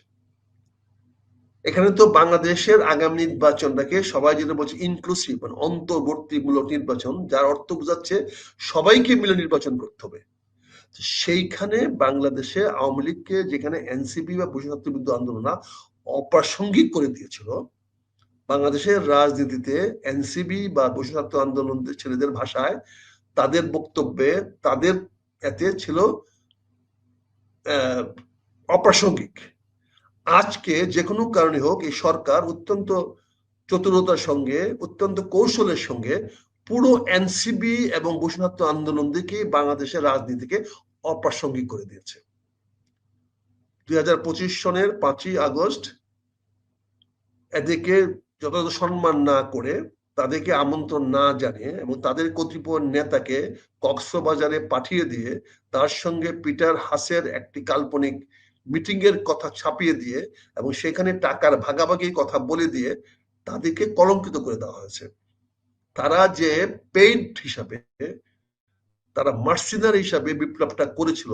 এখানে তো বাংলাদেশের আগামী নির্বাচনটাকে সবাই যেটা বলছে ইনক্লুসিভ, মানে অন্তর্বর্তীমূলক নির্বাচন, যার অর্থ বোঝাচ্ছে সবাইকে মিলে নির্বাচন করতে হবে। সেইখানে বাংলাদেশে আওয়ামী লীগকে, যেখানে এনসিপি বা বৈষম্য বিরোধী আন্দোলন অপ্রাসঙ্গিক করে দিয়েছিল, বাংলাদেশের রাজনীতিতে এনসিপি বা বৈষম্য আন্দোলন ছেলেদের ভাষায়, তাদের বক্তব্যে, তাদের এতে ছিল অপ্রাসঙ্গিক। আজকে যে কোনো কারণে হোক, এই সরকার অত্যন্ত চতুরতার সঙ্গে, অত্যন্ত কৌশলের সঙ্গে পুরো এনসিপি এবং বৈষম্য আন্দোলন দিকে বাংলাদেশের রাজনীতিকে অপ্রাসঙ্গিক করে দিয়েছে। 2025 সনের 5ই আগস্ট এদেরকে যথাযথ সম্মান না করে, তাদেরকে আমন্ত্রণ না জানিয়ে এবং তাদের কতিপয় নেতাকে কক্সবাজারে পাঠিয়ে দিয়ে, তার সঙ্গে পিটার হাসের একটি কাল্পনিক মিটিং এর কথা ছাপিয়ে দিয়ে এবং সেখানে টাকার ভাগাভাগির কথা বলে দিয়ে তাদেরকে কলঙ্কিত করে দেওয়া হয়েছে। তারা যে পেইড হিসাবে, তারা মার্সিনার হিসাবে বিপ্লবটা করেছিল,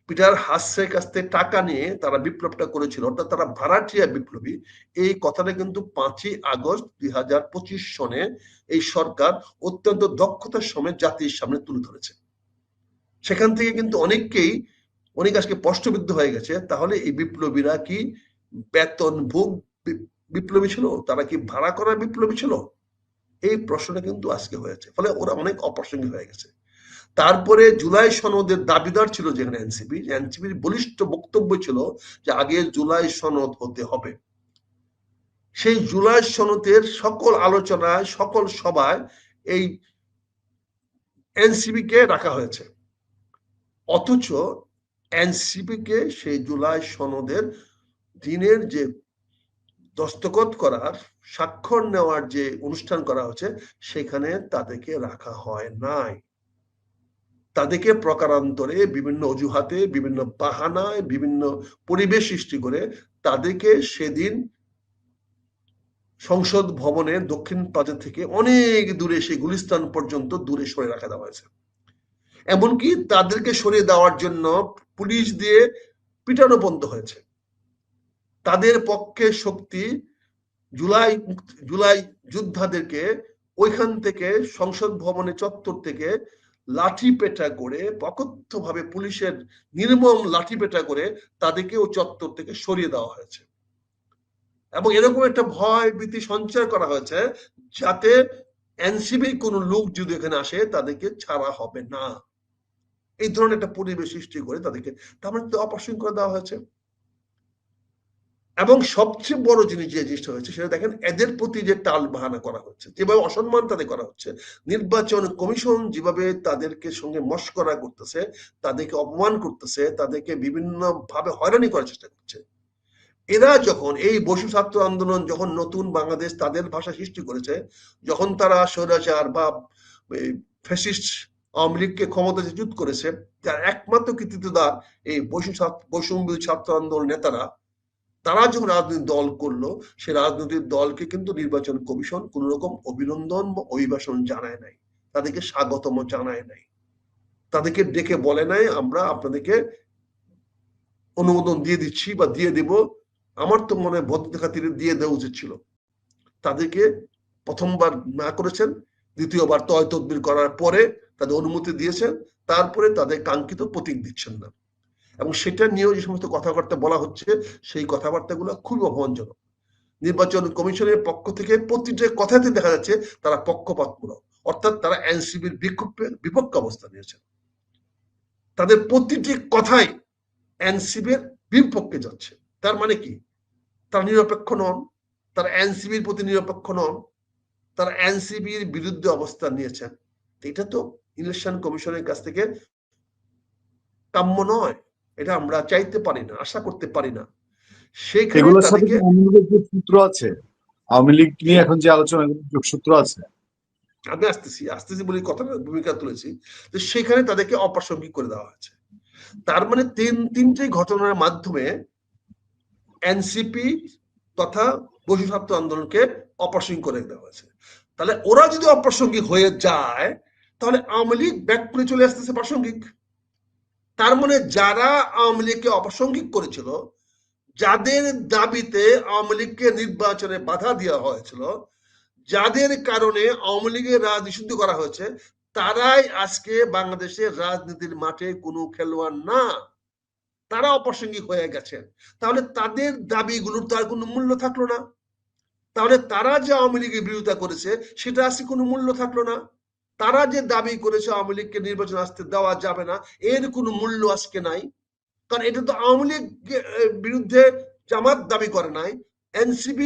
পিটার হাসের কাছ থেকে টাকা নিয়ে তারা বিপ্লবটা করেছিল, অর্থাৎ তারা ভাড়াটিয়া বিপ্লবী, এই কথাটা কিন্তু 5ই আগস্ট 2025 সনে এই সরকার অত্যন্ত দক্ষতার সঙ্গে জাতির সামনে তুলে ধরেছে। সেখান থেকে কিন্তু অনেক আজকে প্রশ্নবিদ্ধ হয়ে গেছে, তাহলে এই বিপ্লবীরা কি বেতনভোগ বিপ্লবী ছিল, তারা কি ভাড়া করা বিপ্লবী ছিল? এই প্রশ্নটা কিন্তু আজকে হয়েছে, ফলে ওরা অনেক অপ্রাসঙ্গিক হয়ে গেছে। তারপরে জুলাই সনদের দাবিদার ছিল যেখানে এনসিপির বলিষ্ঠ বক্তব্য ছিল যে আগে জুলাই সনদ হতে হবে। সেই জুলাই সনদের সকল আলোচনায়, সকল সভায় এই এনসিপি কে রাখা হয়েছে, অথচ এনসিপি কে সেই জুলাই সনদের দিনের যে দস্তখত করার, স্বাক্ষর নেওয়ার যে অনুষ্ঠান করা হচ্ছে সেখানে তাদেরকে রাখা হয় নাই। তাদেরকে প্রকারান্তরে বিভিন্ন অজুহাতে, বিভিন্ন বাহানায়, বিভিন্ন পরিবেশ সৃষ্টি করে তাদেরকে সেদিন সংসদ ভবনের দক্ষিণ প্লাজা থেকে অনেক দূরে, সেই গুলিস্তান পর্যন্ত দূরে সরে রাখা দেওয়া হয়েছে। এমনকি তাদেরকে সরিয়ে দেওয়ার জন্য পুলিশ দিয়ে পিটানো বন্ধ হয়েছে। তাদের পক্ষে শক্তি জুলাই যোদ্ধাদেরকে ওইখান থেকে, সংসদ ভবনের চত্বর থেকে লাঠি পেটা করে, অকথ্যভাবে পুলিশের নির্মম লাঠি পেটা করে তাদেরকে ওই চত্বর থেকে সরিয়ে দেওয়া হয়েছে। এবং এরকম একটা ভয় ভীতি সঞ্চার করা হয়েছে যাতে এনসিবির কোন লোক যদি এখানে আসে তাদেরকে ছাড়া হবে না, এই ধরনের একটা পরিবেশ সৃষ্টি করে তাদেরকে তার অপসারণ করে দেওয়া হয়েছে। এবং সবচেয়ে বড় জিনিস যে জিনিসটা হয়েছে সেটা দেখেন, এদের প্রতি যে টাল বাহানা করা হচ্ছে, যেভাবে অসম্মান তাদের করা হচ্ছে, নির্বাচন কমিশন যেভাবে তাদেরকে সঙ্গে মশকরা করতেছে, তাদেরকে অপমান করতেছে, তাদেরকে বিভিন্ন ভাবে হয়রানি করার চেষ্টা করছে। এরা যখন এই বৈশ্ব ছাত্র আন্দোলন যখন নতুন বাংলাদেশ তাদের ভাষা সৃষ্টি করেছে, যখন তারা স্বৈরাচার বা ফ্যাসিস্ট আওয়ামী লীগকে ক্ষমতাচ্যুত করেছে, যার একমাত্র কৃতিত্বদার এই বৈষম্য ছাত্র আন্দোলন নেতারা, তারা যখন রাজনৈতিক দল করলো, সে রাজনৈতিক দলকে কিন্তু নির্বাচন কমিশন কোন রকম অভিনন্দন বা অভিবাসন জানায় নাই, তাদেরকে স্বাগতম জানায় নাই, তাদেরকে ডেকে বলে নাই আমরা আপনাদেরকে অনুমোদন দিয়ে দিচ্ছি বা দিয়ে দিব। আমার তো মনে হয় ভদ্রতা খাতিরে দিয়ে দেওয়া উচিত ছিল। তাদেরকে প্রথমবার না করেছেন, দ্বিতীয়বার তয় তদবির করার পরে তাদের অনুমতি দিয়েছেন, তারপরে তাদের কাঙ্ক্ষিত প্রতীক দিচ্ছেন না। এবং সেটা নিয়েও যে সমস্ত কথাবার্তা বলা হচ্ছে, সেই কথাবার্তাগুলো খুবই অপমানজনক। নির্বাচন কমিশনের পক্ষ থেকে প্রতিটা কথাতে দেখা যাচ্ছে তারা পক্ষপাতমূলক, অর্থাৎ তারা এনসিবির বিপক্ষে অবস্থান নিয়েছেন। তাদের প্রতিটি কথাই এনসিবির বিপক্ষে যাচ্ছে। তার মানে কি? তারা নিরপেক্ষ নন, তারা এনসিবির প্রতি নিরপেক্ষ নন, তারা এনসিবির বিরুদ্ধে অবস্থান নিয়েছেন। এটা তো ইলেকশন কমিশনের কাছ থেকে কাম্য নয়, এটা আমরা চাইতে পারি না, আশা করতে পারি না। সেইখানে তাদেরকে সূত্র আছে, আওয়ামী লীগ নিয়ে এখন যে আলোচনা যোগসূত্র আছে, আমি আসতেছি বলে কথাটা ভূমিকা তুলেছি, যে সেখানে তাদেরকে অপ্রাসঙ্গিক করে দেওয়া হয়েছে। তার মানে তিনটে ঘটনার মাধ্যমে এনসিপি তথা বৈশ্ব ছাত্র আন্দোলনকে অপ্রাসঙ্গিক করে দেওয়া হয়েছে। তাহলে ওরা যদি অপ্রাসঙ্গিক হয়ে যায়, তাহলে আওয়ামী লীগ ব্যাক করে চলে আসতেছে প্রাসঙ্গিক। তার মানে যারা আওয়ামী লীগকে অপ্রাসঙ্গিক করেছিল, যাদের দাবিতে আওয়ামী লীগকে নির্বাচনে বাধা দেওয়া হয়েছিল, যাদের কারণে আওয়ামী লীগের রাজনীতি করা হয়েছে, তারাই আজকে বাংলাদেশের রাজনীতির মাঠে কোনো খেলোয়াড় না, তারা অপ্রাসঙ্গিক হয়ে গেছেন। তাহলে তাদের দাবিগুলোর তো আর কোনো মূল্য থাকলো না। তাহলে তারা যে আওয়ামী লীগের বিরোধিতা করেছে সেটা আজকে কোনো মূল্য থাকলো না। তারা যে দাবি করেছে আওয়ামী লীগকে নির্বাচন আসতে দেওয়া যাবে না, এর কোনো মূল্য আজকে নাই। কারণ এটা তো আওয়ামী লীগ বিরুদ্ধে জামাত দাবি করে নাই, এনসিপি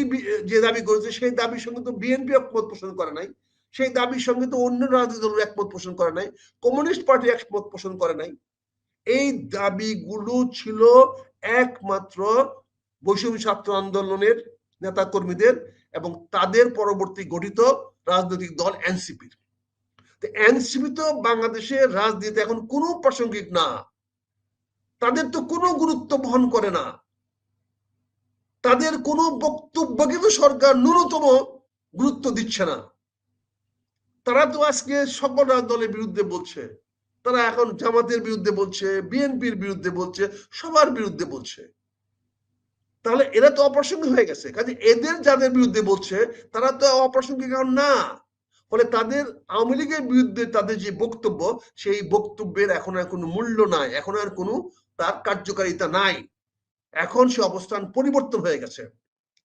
যে দাবি করেছে সেই দাবির সঙ্গে তো বিএনপি একমত পোষণ করে নাই, সেই দাবির সঙ্গে তো অন্য রাজনৈতিক দল একমত পোষণ করে নাই, কমিউনিস্ট পার্টি একমত পোষণ করে নাই। এই দাবিগুলো ছিল একমাত্র বৈষম্য ছাত্র আন্দোলনের নেতা কর্মীদের এবং তাদের পরবর্তী গঠিত রাজনৈতিক দল এনসিপির। এনসিপি তো বাংলাদেশের রাজনীতি এখন কোনো প্রাসঙ্গিক না, তাদের তো কোনো গুরুত্ব বহন করে না, তাদের কোনো বক্তব্যকে তো সরকার ন্যূনতম গুরুত্ব দিচ্ছে না। তারা তো আজকে সকল দলের বিরুদ্ধে বলছে, তারা এখন জামাতের বিরুদ্ধে বলছে, বিএনপির বিরুদ্ধে বলছে, সবার বিরুদ্ধে বলছে। তাহলে এরা তো অপ্রাসঙ্গিক হয়ে গেছে। কাজে এদের যাদের বিরুদ্ধে বলছে তারা তো অপ্রাসঙ্গিক না, ফলে তাদের আওয়ামী লীগের বিরুদ্ধে তাদের যে বক্তব্য, সেই বক্তব্যের এখন আর কোনো মূল্য নাই, এখন আর কোনো তার কার্যকারিতা নাই। এখন সে অবস্থান পরিবর্তন হয়ে গেছে।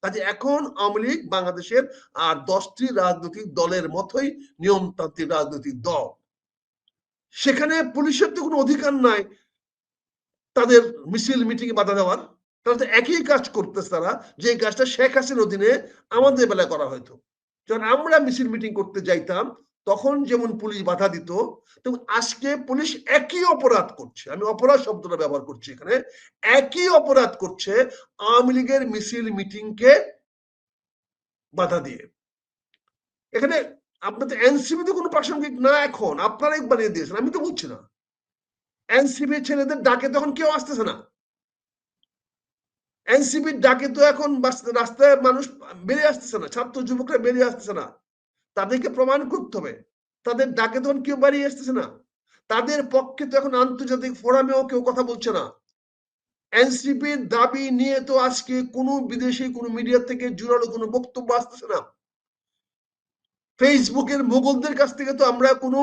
কাজে এখন আওয়ামী লীগ বাংলাদেশের আর 10টি রাজনৈতিক দলের মতোই নিয়মতান্ত্রিক রাজনৈতিক দল। সেখানে পুলিশের তো কোনো অধিকার নাই তাদের মিছিল মিটিং এ বাধা দেওয়ার। তারা তো একই কাজ করতেছে, তারা যে কাজটা শেখ হাসিনার অধীনে আমাদের বেলায় করা হয়তো। যখন আমরা মিছিল মিটিং করতে যাইতাম তখন যেমন পুলিশ বাধা দিত, তেমন আজকে পুলিশ একই অপরাধ করছে, আমি অপরাধ শব্দটা ব্যবহার করছি এখানে, একই অপরাধ করছে আওয়ামী লীগের মিছিল মিটিংকে বাধা দিয়ে। এখানে আপনাদের এনসিপি তো কোনো প্রাসঙ্গিক না, এখন আপনারাই বানিয়ে দিয়েছেন, আমি তো বলছি না। এনসিপি ছেলেদের ডাকে তখন কেউ আসতেছে না, এনসিপির ডাকে তো এখন রাস্তায় মানুষ বেরিয়ে আসতেছে না, ছাত্র যুবকরা বেরিয়ে আসতেছে না, তাদেরকে প্রমাণ করতে হবে। তাদের ডাকে তখন কেউ বেরিয়ে আসতেছে না, তাদের পক্ষে তো এখন আন্তর্জাতিক ফোরামেও কেউ কথা বলছে না। এনসিপির দাবি নিয়ে তো আজকে কোনো বিদেশি কোনো মিডিয়া থেকে জোরালো কোনো বক্তব্য আসতেছে না। ফেসবুকের মোগলদের কাছ থেকে তো আমরা কোনো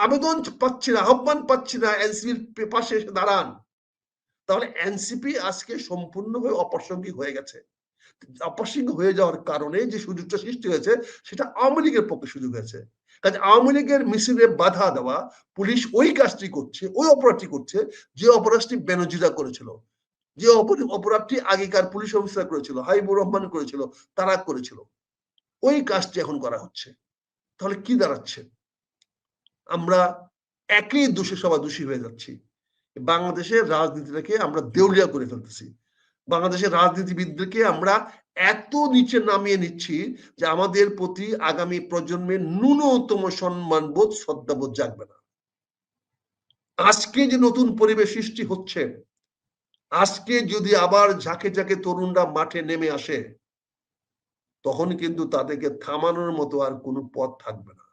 আবেদন পাচ্ছি না, আহ্বান পাচ্ছি না এনসিপির পাশে এসে দাঁড়ান। তাহলে এনসিপি আজকে সম্পূর্ণভাবে অপ্রাসঙ্গিক হয়ে গেছে। অপ্রাসঙ্গিক হয়ে যাওয়ার কারণে যে সুযোগটা সৃষ্টি হয়েছে সেটা আওয়ামী লীগের পক্ষে সুযোগ হয়েছে। কাজে আওয়ামী লীগের মিছিলে বাধা দেওয়া, পুলিশ ওই কাজটি করছে, ওই অপরাধটি করছে যে অপরাধটি বেনজিরা করেছিল, যে অপরাধটি আগেকার পুলিশ অফিসার করেছিল, হাবিবুর রহমান করেছিল, তারা করেছিল, ওই কাজটি এখন করা হচ্ছে। তাহলে কি দাঁড়াচ্ছে? আমরা একই দোষে সবাই দোষী হয়ে যাচ্ছি। বাংলাদেশের রাজনীতিটাকে আমরা দেউলিয়া করে ফেলতেছি, বাংলাদেশের রাজনীতিবিদদেরকে আমরা এত নিচে নামিয়ে নিচ্ছি যে আমাদের প্রতি আগামী প্রজন্মের ন্যূনতম সম্মানবোধ শ্রদ্ধাবোধ জাগবে না। আজকে যে নতুন পরিবেশ সৃষ্টি হচ্ছে, আজকে যদি আবার ঝাঁকে ঝাঁকে তরুণরা মাঠে নেমে আসে, তখন কিন্তু তাদেরকে থামানোর মতো আর কোনো পথ থাকবে না।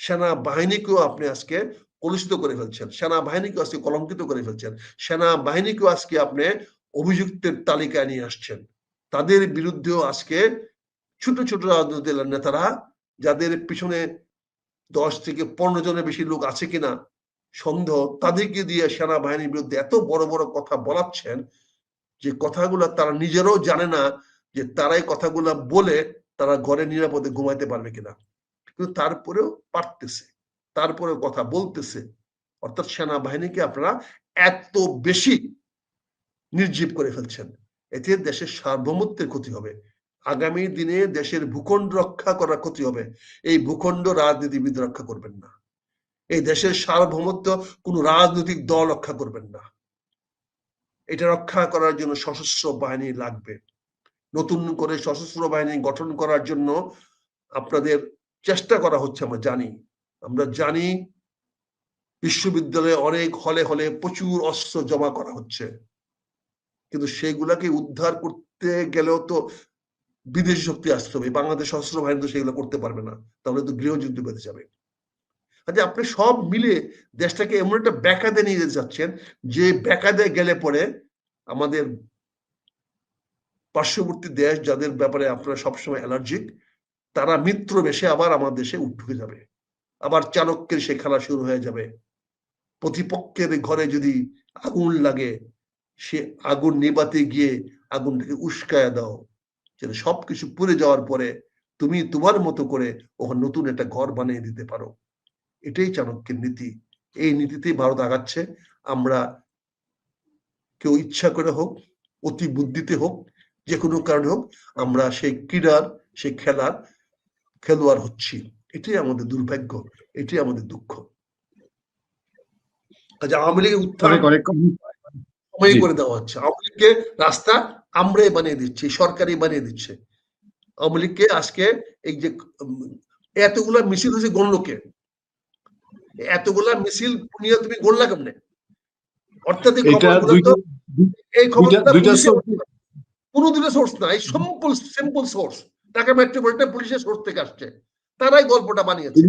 সেনাবাহিনীকেও আপনি আজকে কলুষিত করে ফেলছেন, সেনাবাহিনীকে আজকে কলঙ্কিত করে ফেলছেন, সেনাবাহিনীকেও আজকে আপনি অভিযুক্তের তালিকায় নিয়ে আসছেন। তাদের বিরুদ্ধেও আজকে ছোট ছোট রাজনৈতিক নেতারা, যাদের পিছনে 10 থেকে 15 জনের বেশি লোক আছে কিনা সন্দেহ, তাদেরকে দিয়ে সেনাবাহিনীর বিরুদ্ধে এত বড় বড় কথা বলাচ্ছেন যে কথাগুলো তারা নিজেরাও জানে না যে তারাই কথাগুলো বলে তারা ঘরে নিরাপদে ঘুমাইতে পারবে কিনা, কিন্তু তারপরেও পারতেছে, তারপরেও কথা বলতেছে। অর্থাৎ সেনাবাহিনীকে আপনারা এত বেশি নির্জীব করে ফেলছেন, এতে দেশের সার্বভৌমত্বের ক্ষতি হবে, আগামী দিনে দেশের ভূখণ্ড রক্ষা করার ক্ষতি হবে। এই ভূখণ্ড রাজনীতিবিদ রক্ষা করবেন না, এই দেশের সার্বভৌমত্ব কোনো রাজনৈতিক দল রক্ষা করবেন না। এটা রক্ষা করার জন্য সশস্ত্র বাহিনী লাগবে। নতুন করে সশস্ত্র বাহিনী গঠন করার জন্য আপনাদের চেষ্টা করা হচ্ছে, আমরা জানি। আমরা জানি বিশ্ববিদ্যালয়ে অনেক হলে হলে প্রচুর অস্ত্র জমা করা হচ্ছে, কিন্তু সেগুলাকে উদ্ধার করতে গেলেও তো বিদেশি শক্তি আসতে হবে। বাংলাদেশ সশস্ত্র বাহিনী তো সেগুলো করতে পারবে না, তাহলে তো গৃহযুদ্ধ বেঁধে যাবে। আচ্ছা, আপনি সব মিলে দেশটাকে এমন একটা ব্যাকাদে নিয়ে যেতে যাচ্ছেন যে ব্যাকাদে গেলে পরে আমাদের পার্শ্ববর্তী দেশ, যাদের ব্যাপারে আপনারা সবসময় অ্যালার্জিক, তারা মিত্র বেশে আবার আমাদের দেশে ঢুকে যাবে, আবার চাণক্যের সে খেলা শুরু হয়ে যাবে। প্রতিপক্ষের ঘরে যদি আগুন লাগে, সে আগুন নিবাতে গিয়ে আগুনটাকে উস্কায়া দাও, যেটা সবকিছু পুড়ে যাওয়ার পরে তুমি তোমার মতো করে ওখানে নতুন একটা ঘর বানিয়ে দিতে পারো। এটাই চাণক্যের নীতি, এই নীতিতেই ভারত আগাচ্ছে। আমরা কেউ ইচ্ছা করে হোক, অতি বুদ্ধিতে হোক, যে কোনো কারণে হোক, আমরা সেই ক্রীড়ার, সেই খেলার খেলোয়াড় হচ্ছি। এটাই আমাদের দুর্ভাগ্য, এটাই আমাদের দুঃখ। আচ্ছা, আওয়ামী লীগের উত্থান সময় করে দেওয়া হচ্ছে, আওয়ামী লীগকে রাস্তা আমরাই বানিয়ে দিচ্ছি, সরকারই বানিয়ে দিচ্ছে। আওয়ামী লীগকে আজকে এই যে এতগুলা মিছিল হয়েছে গণল কে? এতগুলা মিছিল নিয়ে তুমি গণলা কেমনে? অর্থাৎ এই খবরগুলো কোনো দুটো সোর্স না, এই সিম্পল সোর্স, ঢাকা মেট্রোপলিটন পুলিশের সোর্স থেকে আসছে, তারাই গল্পটা বানিয়েছে।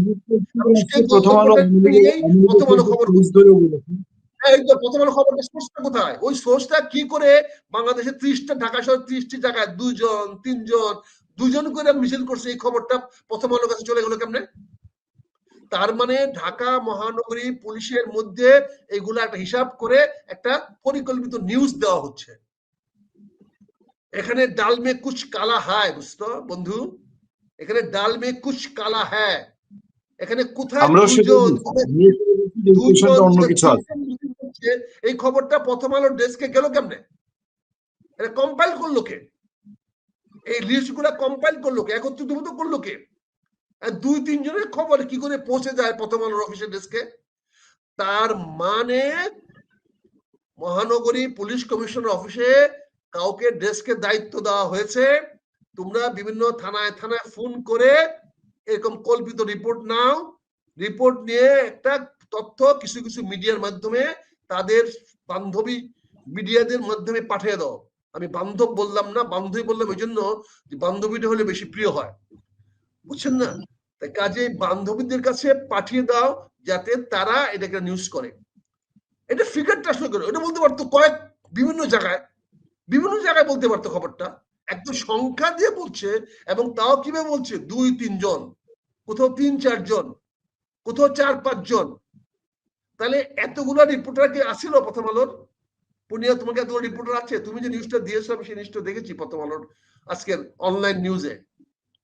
প্রথম আলো খবর, এই তো প্রথম আলো খবরটা সোর্সটা কোথায়? ওই সোর্সটা কি করে বাংলাদেশের 30টা, ঢাকা শহর 30টি জায়গায় 2 জন 3 জন দুজন করে মিছিল করছে, এই খবরটা প্রথম আলোর কাছে চলে গেল কেমনে? তার মানে ঢাকা মহানগরী পুলিশের মধ্যে এগুলো একটা হিসাব করে একটা পরিকল্পিত নিউজ দেওয়া হচ্ছে। এখানে ডাল মে কুছ কালা হ্যায়, বুঝতো বন্ধু? এখানে ডাল মে কুছ কালা হ্যায়। এখানে কোথায় আমরাও সেটা অন্য কিছু আছে। এই খবরটা প্রথম আলোর ডেস্কে গেল কেমনে? এটা কম্পাইল করলো কে? এই লিস্ট গুলা কম্পাইল করলো কে? একত্রিত করলো কে? দুই তিনজনের খবর কি করে পৌঁছে যায় প্রথম আলোর অফিসের ডেস্কে? তার মানে মহানগরী পুলিশ কমিশনার অফিসে কাউকে ডেস্কে দায়িত্ব দেওয়া হয়েছে, তোমরা বিভিন্ন থানায় থানায় ফোন করে এরকম কল্পিত রিপোর্ট নাও, রিপোর্ট নিয়ে একটা তথ্য কিছু কিছু মিডিয়ার মাধ্যমে তাদের বান্ধবী মিডিয়াদের মাধ্যমে পাঠিয়ে দাও। আমি বান্ধব বললাম না, বান্ধবী বললাম এই জন্য যে বান্ধবীটা হলে বেশি প্রিয় হয়, বুঝছেন না? তাই কাজে বান্ধবীদের কাছে পাঠিয়ে দাও যাতে তারা এটাকে নিউজ করে। এটা ফিগার ট্রান্সফার করে, ওটা বলতে পারতো কয়েক বিভিন্ন জায়গায় বলতে পারতো খবরটা, একদম সংখ্যা দিয়ে বলছে, এবং তাও কিভাবে বলছে? 2-3 জন, কোথাও 3-4 জন, কোথাও 4-5 জন। তাহলে এতগুলো রিপোর্টার কি আসছিল প্রথম আলোর? পুনিয়া, তোমাকে এতগুলো রিপোর্টার আছে? তুমি যে নিউজটা দিয়েছো আমি সেই নিউজটা দেখেছি প্রথম আলোর আজকের অনলাইন নিউজে,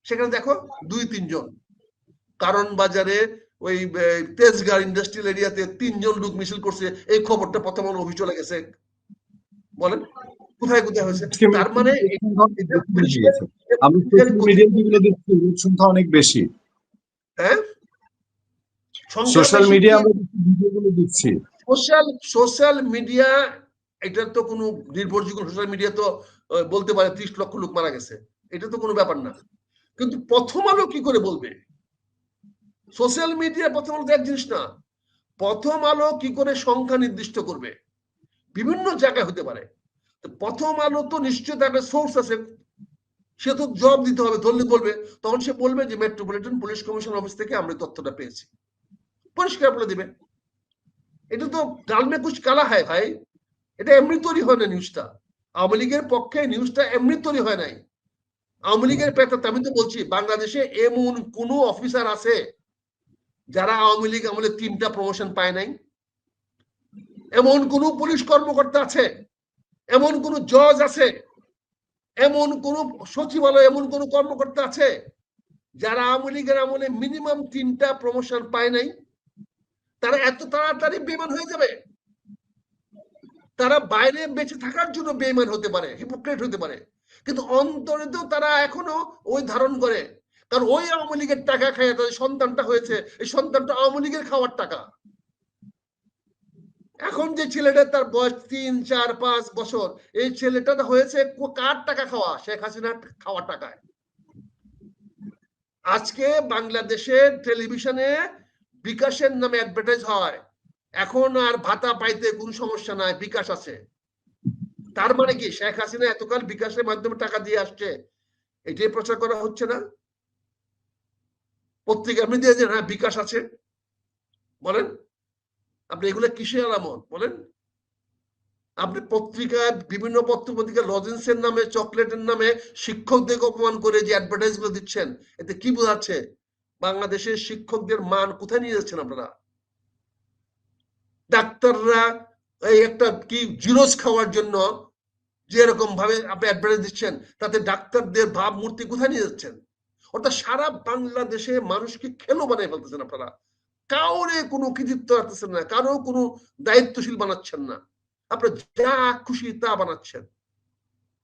সেখানে দেখো 2-3 জন। কারণ বাজারে ওই তেজগাঁও ইন্ডাস্ট্রিয়াল এরিয়াতে 3 জন লোক মিছিল করছে, এই খবরটা প্রথম আলো অফিস চলে গেছে। বলেন কোথায় কোথায় হয়েছে? তার মানে সংখ্যা অনেক বেশি। হ্যাঁ, সোশ্যাল মিডিয়া ভিডিওগুলো দিচ্ছি। সোশ্যাল মিডিয়া এটার তো কোনো নির্ভরযোগ্য, সোশ্যাল মিডিয়া তো বলতে পারে 30 লক্ষ লোক মারা গেছে, এটা তো কোনো ব্যাপার না। কিন্তু প্রথম আলো কি করে বলবে? সোশ্যাল মিডিয়া প্রথম আলো তো এক জিনিস না। প্রথম আলো কি করে সংখ্যা নির্দিষ্ট করবে? বিভিন্ন জায়গায় হতে পারে। প্রথম আলো তো নিশ্চয় তাদের সোর্স আছে, সে তো জবাব দিতে হবে, ধরলে বলবে, তখন সে বলবে যে মেট্রোপলিটন পুলিশ কমিশন অফিস থেকে আমরা তথ্যটা পেয়েছি, পরিষ্কার বলে দিবে। এটা তো ডাল মে কুছ কালা হয় ভাই, এটা এমনি তৈরি হয় না নিউজটা। আওয়ামী লীগের পক্ষে নিউজটা এমনি তৈরি হয় নাই। আওয়ামী লীগের পেতাতে আমি তো বলছি, বাংলাদেশে এমন কোন অফিসার আছে যারা আওয়ামী লীগ আমলে 3টা প্রমোশন পায় নাই? এমন কোন পুলিশ কর্মকর্তা আছে? এমন কোন জজ আছে? এমন কোন সচিবালয়, এমন কোন কর্মকর্তা আছে যারা আওয়ামী লীগের আমলে মিনিমাম 3টা প্রমোশন পায় নাই? তারা এত তাড়াতাড়ি বেঈমান হয়ে যাবে? তারা বাইরে বেঁচে থাকার জন্য বেঈমান হতে পারে, হিপোক্রেট হতে পারে, কিন্তু অন্তরে তো তারা এখনো ওই ধারণ করে। কারণ ওই আওয়ামী লীগের টাকা খাইয়ে তাদের সন্তানটা হয়েছে, এই সন্তানটা আওয়ামী লীগের খাওয়ার টাকা। এখন যে ছেলেটা তার বয়স 3-4-5 বছর, এই ছেলেটা হয়েছে কার টাকা খাওয়া? শেখ হাসিনার খাওয়ার টাকায়। আজকে বাংলাদেশের টেলিভিশনে বিকাশের নামে অ্যাডভার্টাইজ হয়, এখন আর ভাতা পাইতে কোনো সমস্যা নাই, বিকাশ আছে। তার মানে কি শেখ হাসিনা এতকাল বিকাশের মাধ্যমে টাকা দিয়ে আসছে, এটাই প্রচার করা হচ্ছে না? পত্রিকা এমনি দিয়ে যে হ্যাঁ বিকাশ আছে, বলেন আপনি এগুলো কিসের আলামত? বলেন আপনি পত্রিকায়, বিভিন্ন পত্রিকা লজেন্সের নামে, চকলেটের নামে শিক্ষকদেরকে অপমান করে যে অ্যাডভার্টাইজ গুলো দিচ্ছেন, এতে কি বোঝাচ্ছে? বাংলাদেশের শিক্ষকদের মান কোথায় নিয়ে যাচ্ছেন আপনারা? ডাক্তাররা এই একটা কি জিরোস খাওয়ার জন্য যে এরকম ভাবে আপনি অ্যাডভার্টাইজ দিচ্ছেন, তাতে ডাক্তারদের ভাবমূর্তি কোথায় নিয়ে যাচ্ছেন? অর্থাৎ সারা বাংলাদেশে মানুষকে খেলো বানিয়ে ফেলতেছেন আপনারা। কাউরে কোনো কৃতিত্ব রাখতেছেন না, কারো কোনো দায়িত্বশীল বানাচ্ছেন না, আপনারা যা খুশি তা বানাচ্ছেন।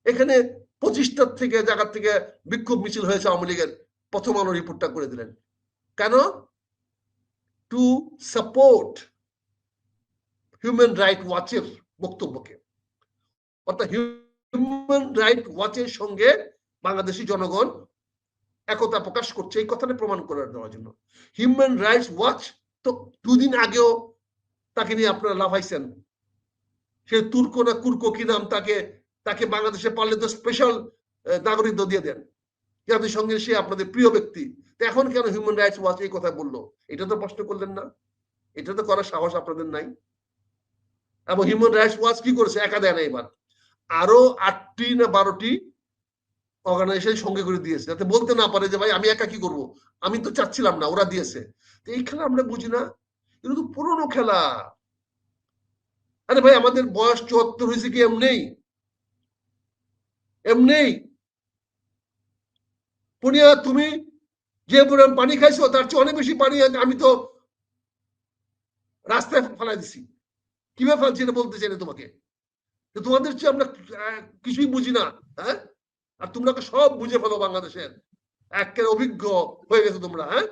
এখানে 25টার থেকে জায়গা থেকে বিক্ষোভ মিছিল হয়েছে আওয়ামী লীগের, প্রথম আলো রিপোর্টটা করে দিলেন কেন? টু সাপোর্ট হিউম্যান রাইট ওয়াচের বক্তব্যকে। অর্থাৎ হিউম্যান রাইট ওয়াচের সঙ্গে বাংলাদেশি জনগণ একতা প্রকাশ করছে, এই কথাটা প্রমাণ করে দেওয়ার জন্য। হিউম্যান রাইটস ওয়াচ তো 2 দিন আগেও তাকে নিয়ে আপনারা লাফাইছেন, সে তুর্কো না কুর্কো কি নাম, তাকে বাংলাদেশে পারলে তো স্পেশাল নাগরিকত্ব দিয়ে দেন, জাতিসংঘের সে আপনাদের প্রিয় ব্যক্তি। তো এখন কেন হিউম্যান রাইটস ওয়াচ এই কথা বললো? এটা তো প্রশ্ন করলেন না, এটা তো করার সাহস আপনাদের নাই। এবং হিউম্যান রাইটস ওয়াচ কি করেছে? একা দেয় না, এবার আরো 8টি না 12টি অর্গানাইজেশন সঙ্গে করে দিয়েছে, যাতে বলতে না পারে যে ভাই আমি একা কি করবো, আমি তো চাচ্ছিলাম না, ওরা দিয়েছে। তো এই খেলা আমরা বুঝি না, এটা তো পুরনো খেলা। আরে ভাই আমাদের বয়স 74 হয়েছে কি এমনি এমনি? পুনিয়া তুমি যে পরিমাণ পানি খাইছো তার চেয়ে অনেক বেশি পানি আমি তো রাস্তায় ফেলাই দিছি। কিভাবে ফেলছি এটা বলতে চাই না তোমাকে। তো তোমাদের চেয়ে আমরা কিছুই বুঝি না, হ্যাঁ? আর তোমরা সব বুঝে ফেলো বাংলাদেশের, একের অভিজ্ঞ হয়ে গেছো তোমরা, হ্যাঁ?